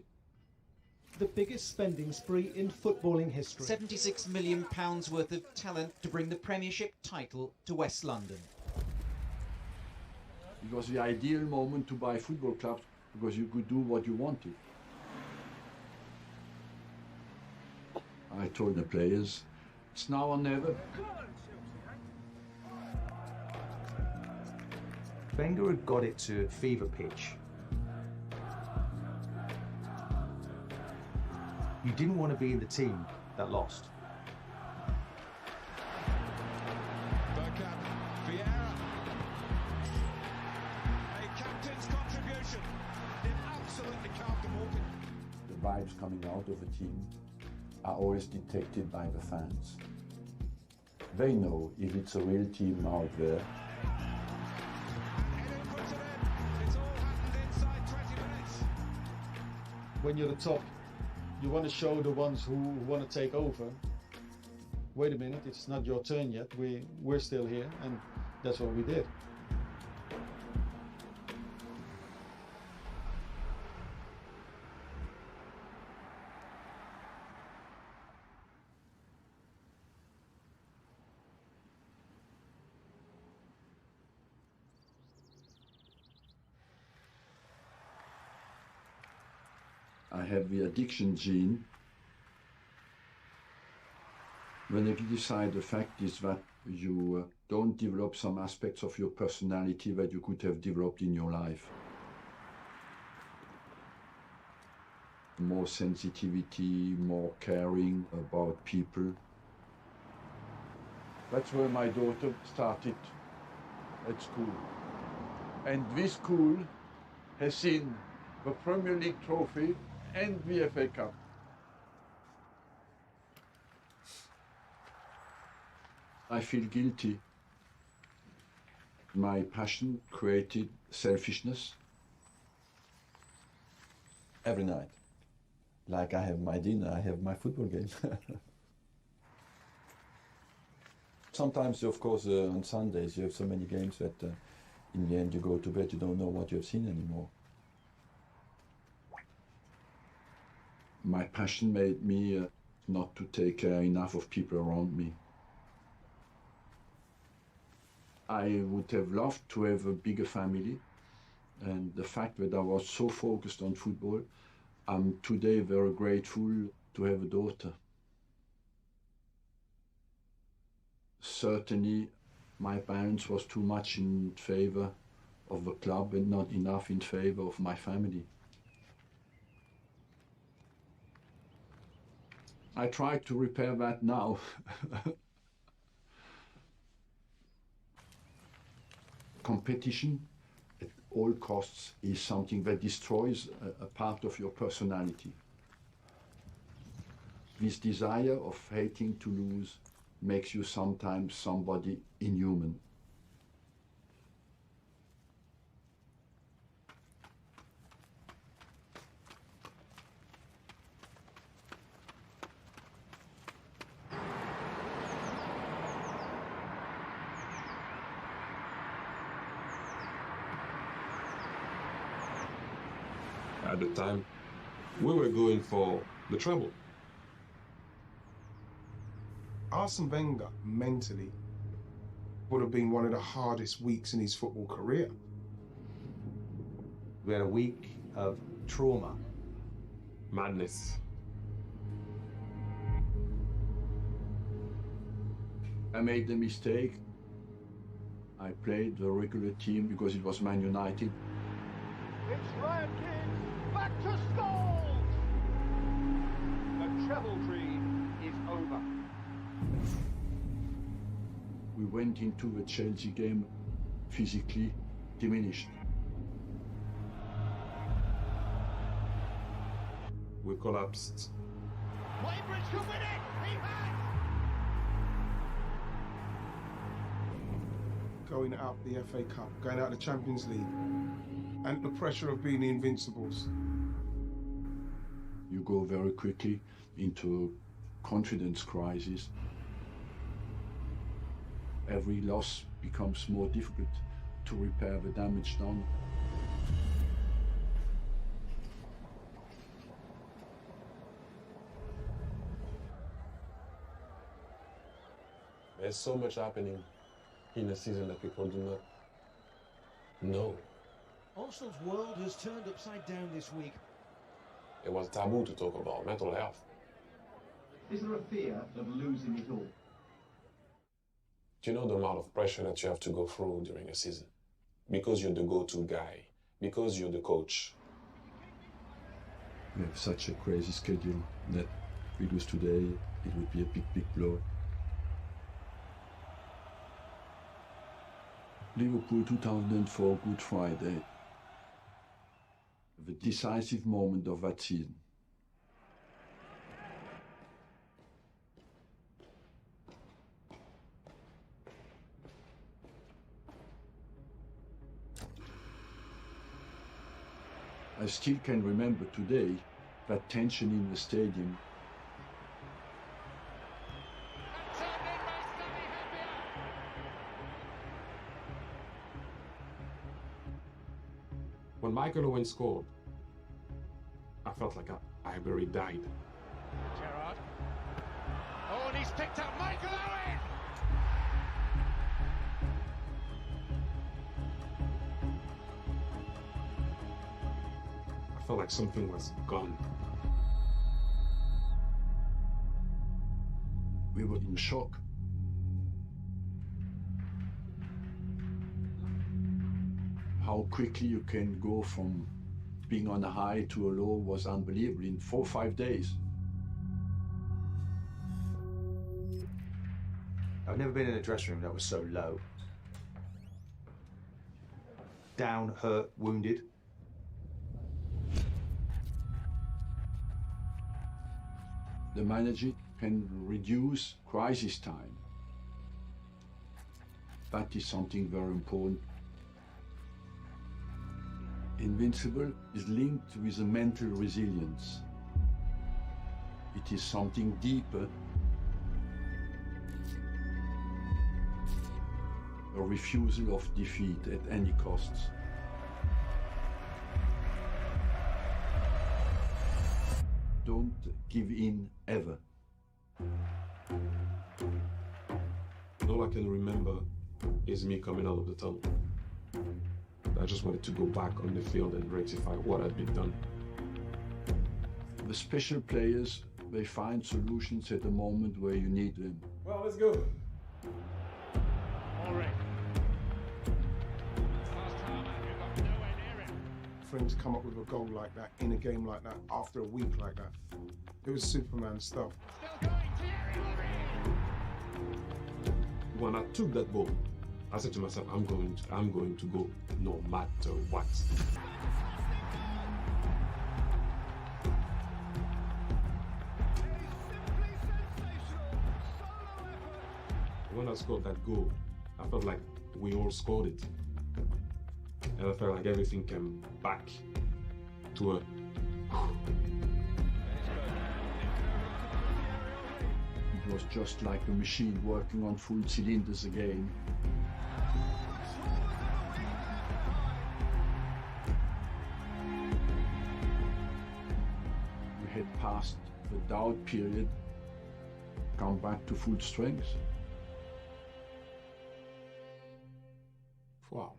The biggest spending spree in footballing history. £76 million worth of talent to bring the Premiership title to West London. It was the ideal moment to buy football clubs because you could do what you wanted. I told the players, it's now or never. Wenger had got it to fever pitch. You didn't want to be in the team that lost. Bergkamp, Vieira. A captain's contribution. It absolutely carved them open. The vibes coming out of a team are always detected by the fans. They know if it's a real team out there. When you're the top, you want to show the ones who want to take over. Wait a minute, it's not your turn yet. We're still here, and that's what we did. I have the addiction gene. The negative side effect is that you don't develop some aspects of your personality that you could have developed in your life. More sensitivity, more caring about people. That's where my daughter started at school. And this school has seen the Premier League trophy and the FA Cup. I feel guilty. My passion created selfishness. Every night. Like I have my dinner, I have my football game. Sometimes, of course, on Sundays you have so many games that in the end you go to bed, you don't know what you have seen anymore. My passion made me not to take care enough of people around me. I would have loved to have a bigger family, and the fact that I was so focused on football, I'm today very grateful to have a daughter. Certainly, my parents was too much in favor of the club and not enough in favor of my family. I try to repair that now. Competition at all costs is something that destroys a part of your personality. This desire of hating to lose makes you sometimes somebody inhuman. At the time, we were going for the treble. Arsene Wenger, mentally, would have been one of the hardest weeks in his football career. We had a week of trauma. Madness. I made the mistake. I played the regular team because it was Man United. It's Ryan King, back to Scholes! The treble dream is over. We went into the Chelsea game physically diminished. we collapsed. Weybridge could win it! He has! Going out the FA Cup, going out the Champions League, and the pressure of being the Invincibles. You go very quickly into a confidence crisis. Every loss becomes more difficult to repair the damage done. There's so much happening in a season that people do not know. Arsenal's world has turned upside down this week. It was taboo to talk about mental health. Is there a fear of losing it all? Do you know the amount of pressure that you have to go through during a season? Because you're the go-to guy, because you're the coach. We have such a crazy schedule that if we lose today, it would be a big, big blow. Liverpool 2004 Good Friday, the decisive moment of that season. I still can remember today that tension in the stadium. When Michael Owen scored, I felt like Highbury died. Gerrard. Oh, and he's picked up Michael Owen! I felt like something was gone. We were in shock. How quickly you can go from being on a high to a low was unbelievable in 4 or 5 days. I've never been in a dressing room that was so low. Down, hurt, wounded. The manager can reduce crisis time. That is something very important. Invincible is linked with a mental resilience. It is something deeper, a refusal of defeat at any costs. Don't give in ever. All I can remember is me coming out of the tunnel. I just wanted to go back on the field and rectify what had been done. The special players, they find solutions at the moment where you need them. Well, let's go. All right. Fast Harman, who got nowhere near him. For him to come up with a goal like that in a game like that after a week like that, it was Superman stuff. Still going, Thierry Henry. When I took that ball, I said to myself, I'm going to go no matter what. When I scored that goal, I felt like we all scored it. And I felt like everything came back to a... It was just like a machine working on full cylinders again. We had passed the doubt period, come back to full strength. Wow.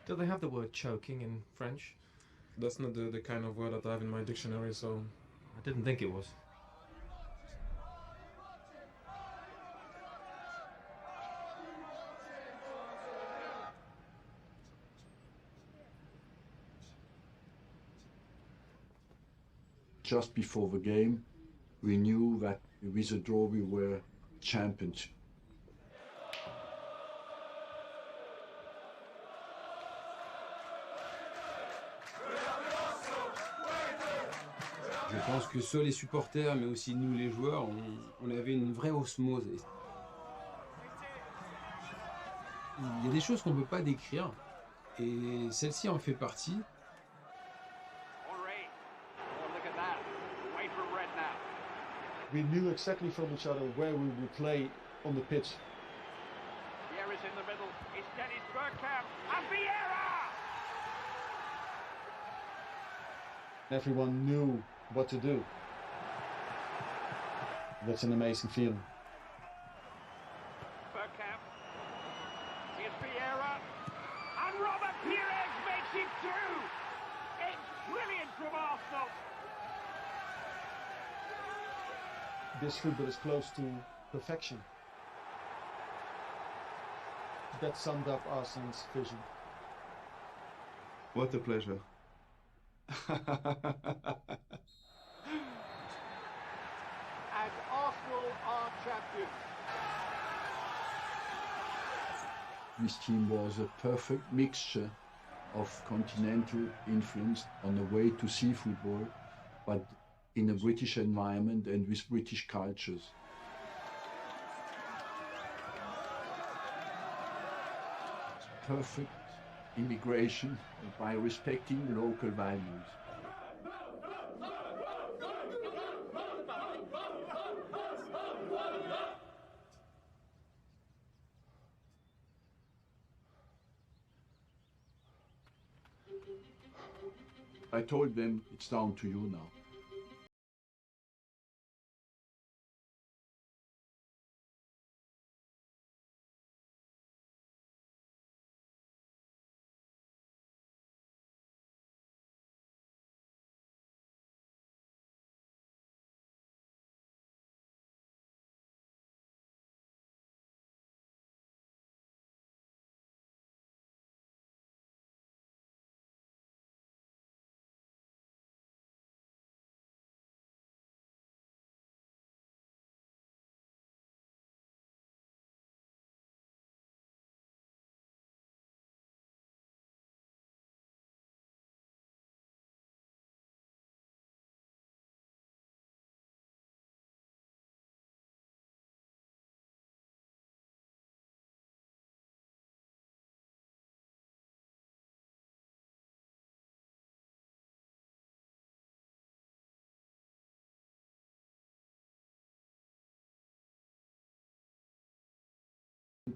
Do they have the word choking in French? That's not the kind of word that I have in my dictionary, so... I didn't think it was. Just before the game, we knew that with a draw we were champions. Je pense que soit les supporters, mais aussi nous les joueurs, on avait une vraie osmose. Il y a des choses qu'on ne peut pas décrire, et celle-ci en fait partie. We knew exactly from each other where we would play on the pitch. Vieira's in the middle. It's Dennis Bergkamp and Vieira! Everyone knew what to do. That's an amazing feeling. Bergkamp. Here's Vieira. And Robert Pires makes it two! It's brilliant from Arsenal! This football is close to perfection. That summed up Arsenal's vision. What a pleasure. And Arsenal are champions. This team was a perfect mixture of continental influence on the way to see football, but in a British environment and with British cultures. Perfect immigration by respecting local values. I told them it's down to you now.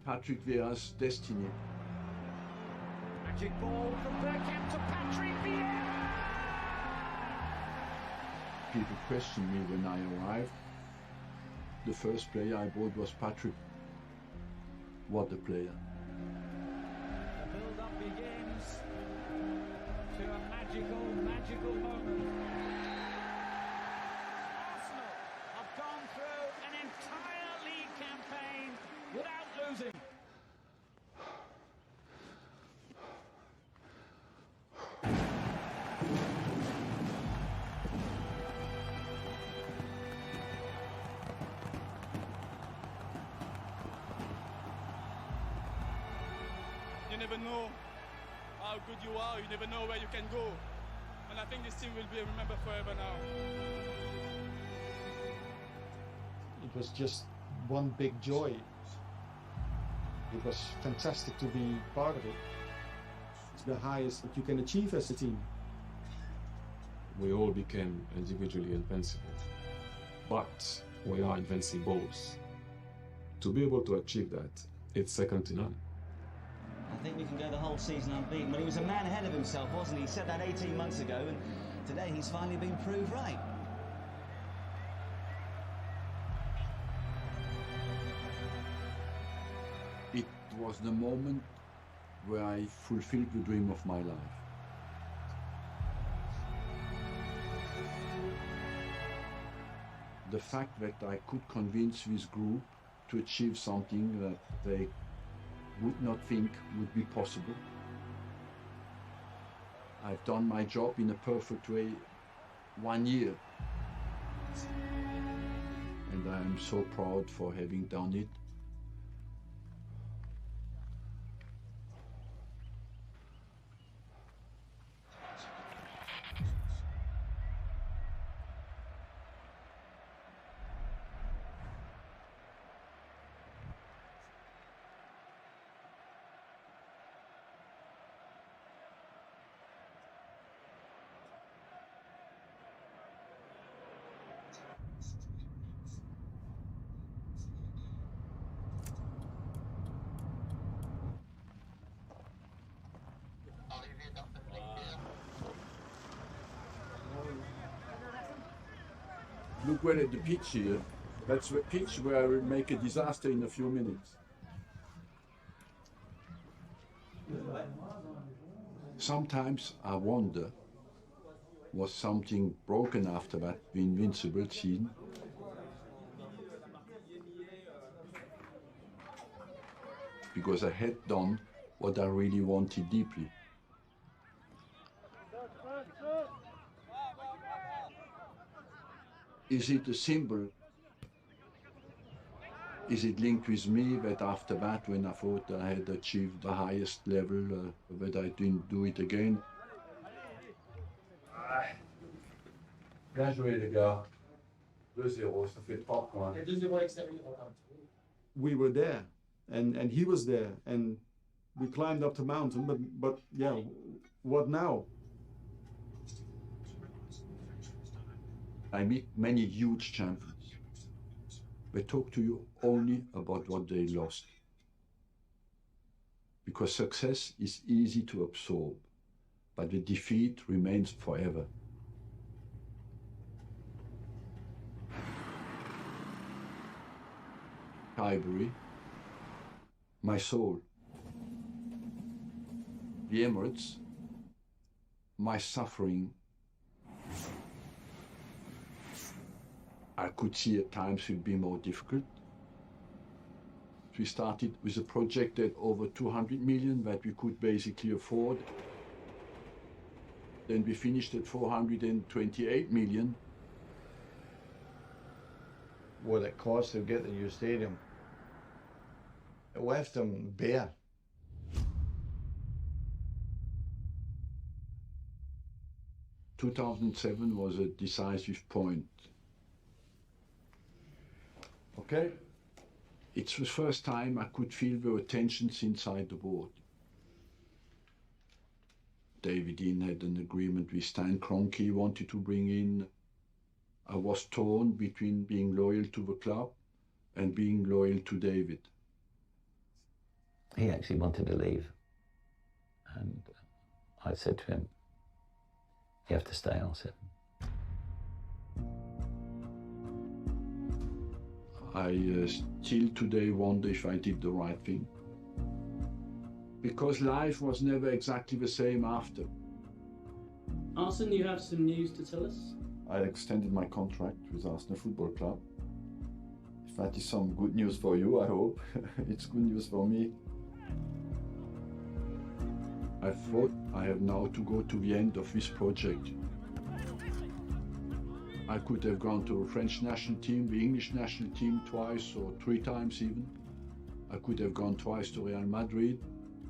Patrick Vieira's destiny. Magic ball from Bergkamp to Patrick Vieira! People questioned me when I arrived. The first player I bought was Patrick. What a player. The build-up begins to a magical moment. Arsenal have gone through an entire league campaign without losing. You never know how good you are, you never know where you can go. And I think this team will be remembered forever now. It was just one big joy. It was fantastic to be part of it. It's the highest that you can achieve as a team. We all became individually invincible, but we are invincibles. To be able to achieve that, it's second to none. I think we can go the whole season unbeaten. Well, he was a man ahead of himself, wasn't he? He said that 18 months ago, and today he's finally been proved right. It was the moment where I fulfilled the dream of my life. The fact that I could convince this group to achieve something that they would not think would be possible. I've done my job in a perfect way 1 year. And I am so proud for having done it. look well at the pitch here. That's the pitch where I will make a disaster in a few minutes. Sometimes I wonder, was something broken after that, the invincible season? Because I had done what I really wanted deeply. Is it a symbol? Is it linked with me that after that, when I thought I had achieved the highest level, that I didn't do it again? Bien joué les gars. 2-0, ça fait 3 points. We were there, and he was there, and we climbed up the mountain, but yeah, what now? I meet many huge champions. They talk to you only about what they lost. Because success is easy to absorb, but the defeat remains forever. Highbury, my soul. The Emirates, my suffering. I could see at times it would be more difficult. We started with a project at over 200 million that we could basically afford. Then we finished at 428 million. What it cost to get the new stadium. It left them bare. ...2007 was a decisive point. Okay. It's the first time I could feel the tensions inside the board. David Dean had an agreement with Stan Kroenke he wanted to bring in. I was torn between being loyal to the club and being loyal to David. He actually wanted to leave. And I said to him, you have to stay, I said. I still today wonder if I did the right thing. Because life was never exactly the same after. Arsene, you have some news to tell us? I extended my contract with Arsenal Football Club. If that is some good news for you, I hope. It's good news for me. I thought I have now to go to the end of this project. I could have gone to the French national team, the English national team twice or 3 times even. I could have gone twice to Real Madrid,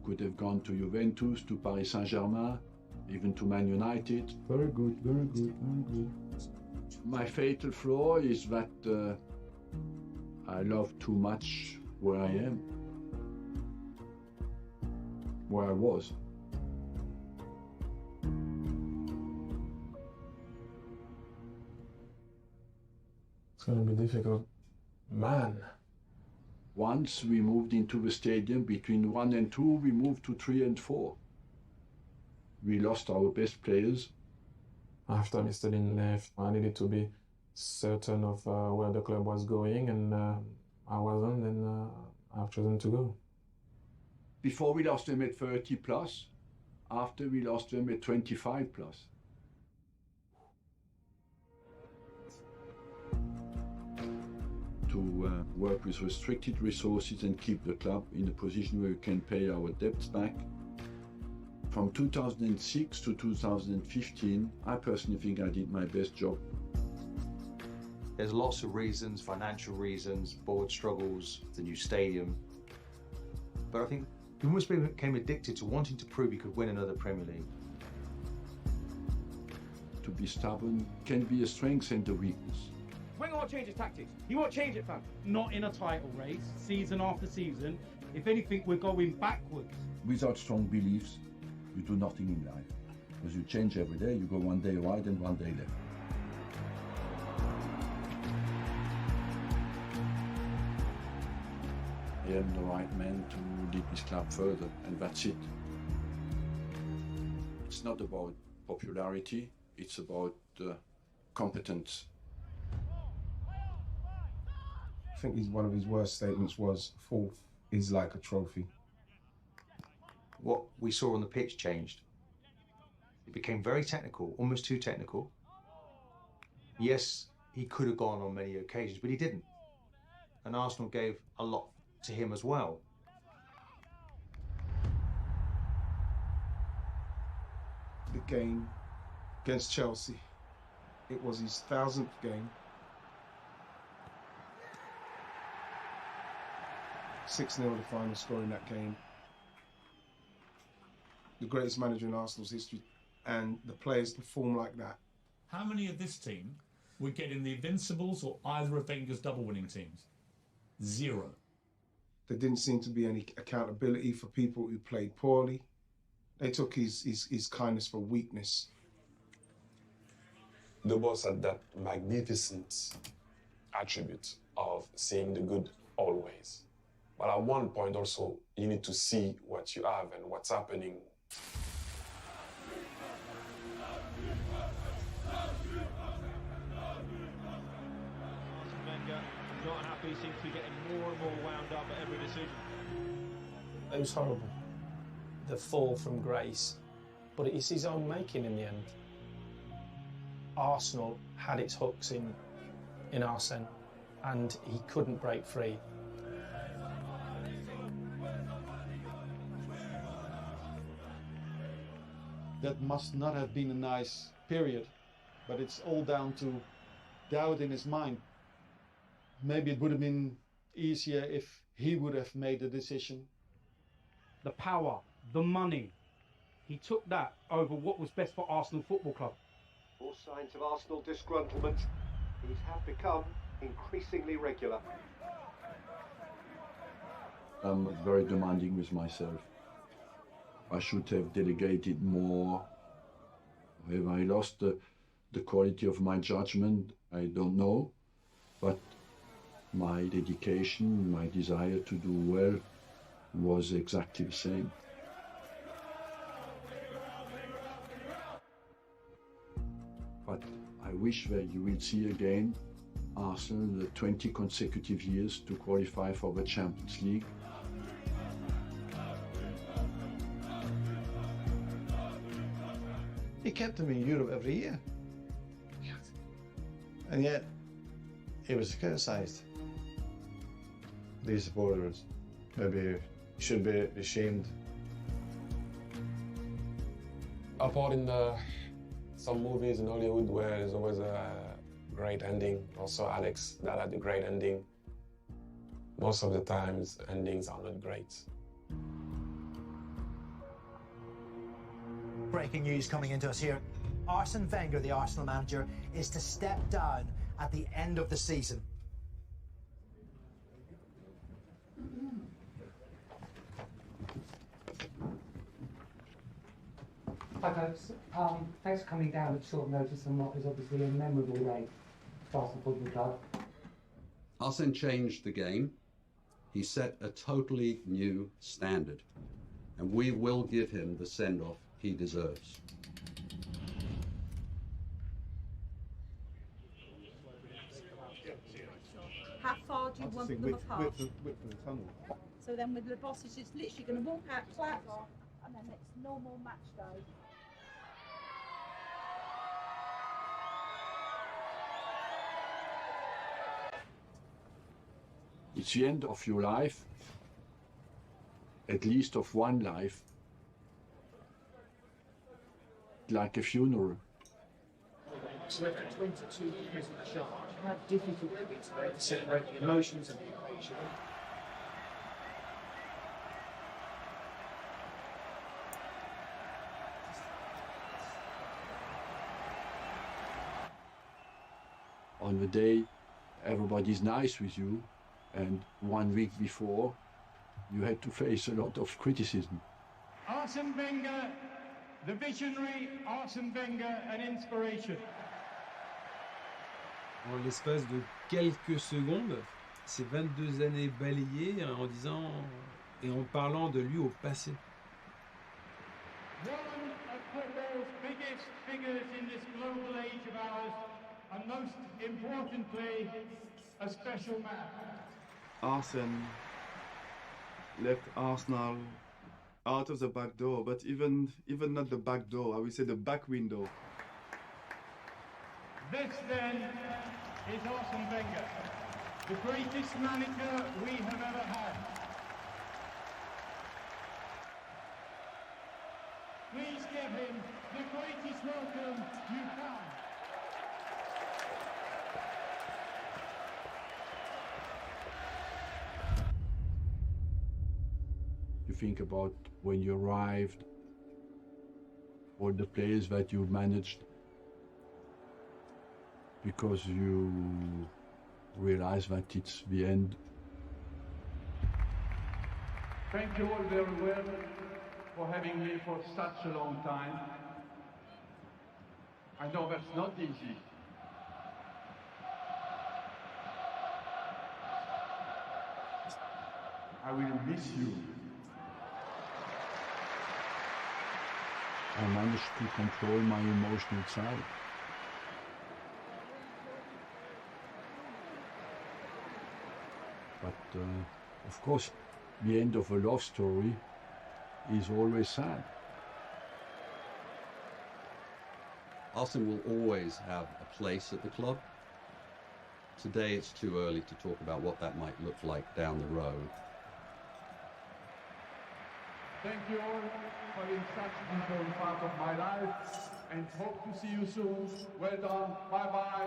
could have gone to Juventus, to Paris Saint-Germain, even to Man United. Very good, very good, very good. My fatal flaw is that I love too much where I am, where I was. It's going to be difficult. Man. Once we moved into the stadium, between 1 and 2, we moved to 3 and 4. We lost our best players. After Mr. Dean left, I needed to be certain of where the club was going, and I wasn't, and I've chosen to go. Before we lost them at 30 plus, after we lost them at 25 plus. To work with restricted resources and keep the club in a position where we can pay our debts back. From 2006 to 2015, I personally think I did my best job. There's lots of reasons, financial reasons, board struggles, the new stadium. But I think we almost became addicted to wanting to prove he could win another Premier League. To be stubborn can be a strength and a weakness. Wenger won't change his tactics. He won't change it, fam. Not in a title race, season after season. If anything, we're going backwards. Without strong beliefs, you do nothing in life. Because you change every day, you go one day right and one day left. I am the right man to lead this club further, and that's it. It's not about popularity, it's about competence. think one of his worst statements was, fourth is like a trophy. What we saw on the pitch changed. It became very technical, almost too technical. Yes, he could have gone on many occasions, but he didn't. And Arsenal gave a lot to him as well. The game against Chelsea, it was his 1000th game. 6-0 the final score in that game. The greatest manager in Arsenal's history, and the players perform like that. How many of this team would get in the Invincibles or either of Wenger's double-winning teams? 0. There didn't seem to be any accountability for people who played poorly. They took his kindness for weakness. The boss had that magnificent attribute of seeing the good always. But at one point also, you need to see what you have and what's happening. Wenger, not happy, seems to be getting more and more wound up at every decision. It was horrible. The fall from grace, but it's his own making in the end. Arsenal had its hooks in Arsene, and he couldn't break free. That must not have been a nice period, but it's all down to doubt in his mind. Maybe it would have been easier if he would have made the decision. The power, the money, he took that over what was best for Arsenal Football Club. More signs of Arsenal disgruntlement. These have become increasingly regular. I'm very demanding with myself. I should have delegated more. Have I lost the quality of my judgment? I don't know. But my dedication, my desire to do well was exactly the same. But I wish that you will see again Arsenal the 20 consecutive years to qualify for the Champions League. He kept them in Europe every year. And yet, he was criticised. These supporters, maybe should be ashamed. Apart in some movies in Hollywood where there's always a great ending, also Alex, that had a great ending. Most of the times, endings are not great. Breaking news coming into us here. Arsene Wenger, the Arsenal manager, is to step down at the end of the season. Hi folks, thanks for coming down at short notice on what is obviously a memorable day for Arsenal Football Club. Arsene changed the game. He set a totally new standard, and we will give him the send-off he deserves. How far do you want them apart? Width of the tunnel. So then with the boss is just literally going to walk out, clap, and then it's normal match day. It's the end of your life, at least of one life, like a funeral. So after 22 years in charge, how difficult it is to separate the emotions of the equation? On the day, everybody's nice with you, and 1 week before, you had to face a lot of criticism. Arsene Wenger, the visionary Arsene Wenger, an inspiration. En l'espace de quelques secondes, ces 22 années balayées en disant et en parlant de lui au passé. One of football's biggest figures in this global age of ours, and most importantly, a special man. Arsene left Arsenal out of the back door, but even not the back door, I would say the back window. This then is Arsene Wenger, the greatest manager we have ever had. Please give him the greatest welcome you can. You think about when you arrived, all the players that you managed, because you realize that it's the end. Thank you all very well for having me for such a long time. I know that's not easy. I will miss you. I managed to control my emotional side. But of course, the end of a love story is always sad. Arsene will always have a place at the club. Today it's too early to talk about what that might look like down the road. Thank you all for being such an important part of my life, and hope to see you soon. Well done. Bye-bye.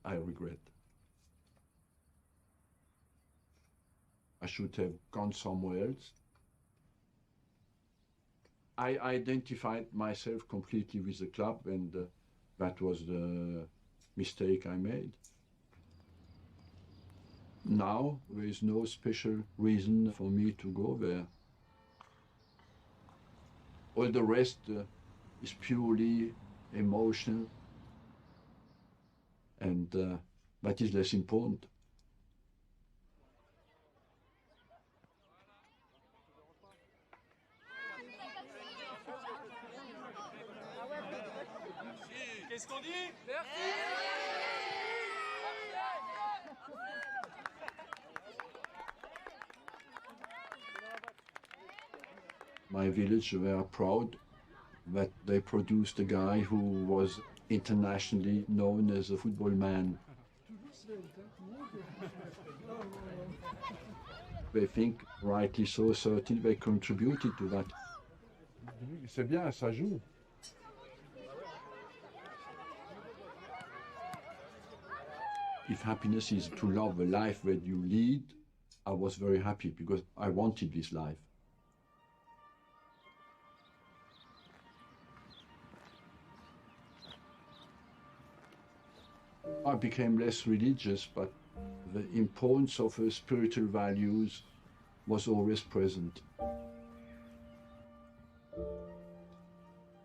I regret. I should have gone somewhere else. I identified myself completely with the club, and that was the mistake I made. Now there is no special reason for me to go there. All the rest is purely emotional, and that is less important. Qu'est-ce qu'on dit? My village were proud that they produced a guy who was internationally known as a football man. They think, rightly so, certainly they contributed to that. C'est bien, ça joue. If happiness is to love the life that you lead, I was very happy because I wanted this life. I became less religious, but the importance of spiritual values was always present.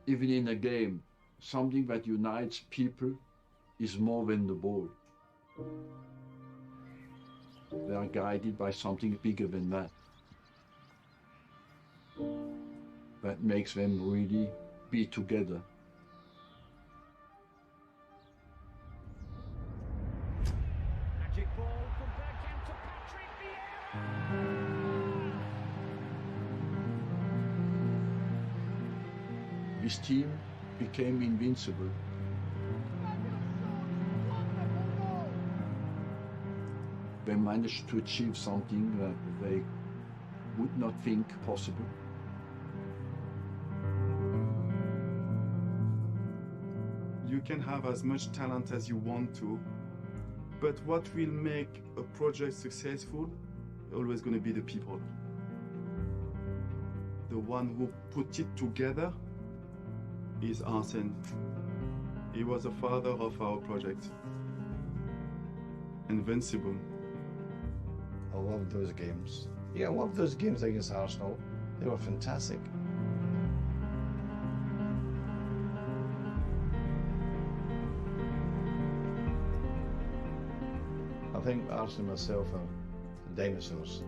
Even in a game, something that unites people is more than the ball. They are guided by something bigger than that. That makes them really be together. Magic ball from Bergkamp to Patrick Vieira. This team became invincible. They managed to achieve something that they would not think possible. You can have as much talent as you want to, but what will make a project successful is always going to be the people. The one who put it together is Arsene. He was the father of our project. Invincible. I loved those games. Yeah, I loved those games against Arsenal. They were fantastic. think Arsenal and myself are dinosaurs.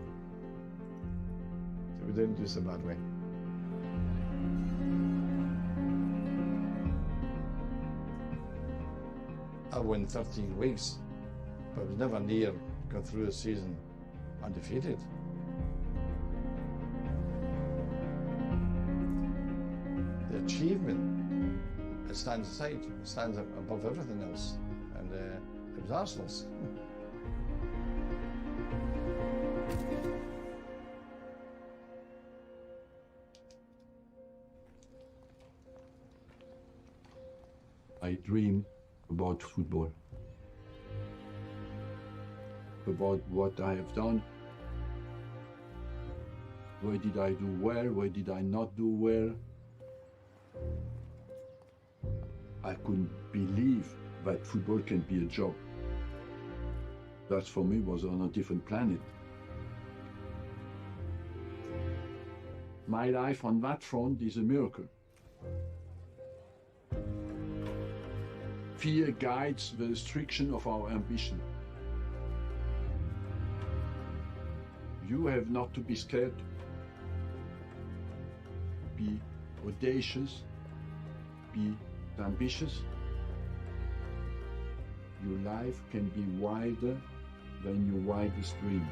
So we didn't do so badly. I won 13 weeks, but I was never near going through the season undefeated. The achievement, it stands aside, it stands above everything else, and it was Arsenal's. I dream about football, about what I have done, where did I do well, where did I not do well. I couldn't believe that football can be a job. That for me was on a different planet. My life on that front is a miracle. Fear guides the restriction of our ambition. You have not to be scared. Be audacious, be ambitious. Your life can be wider than your wildest dream.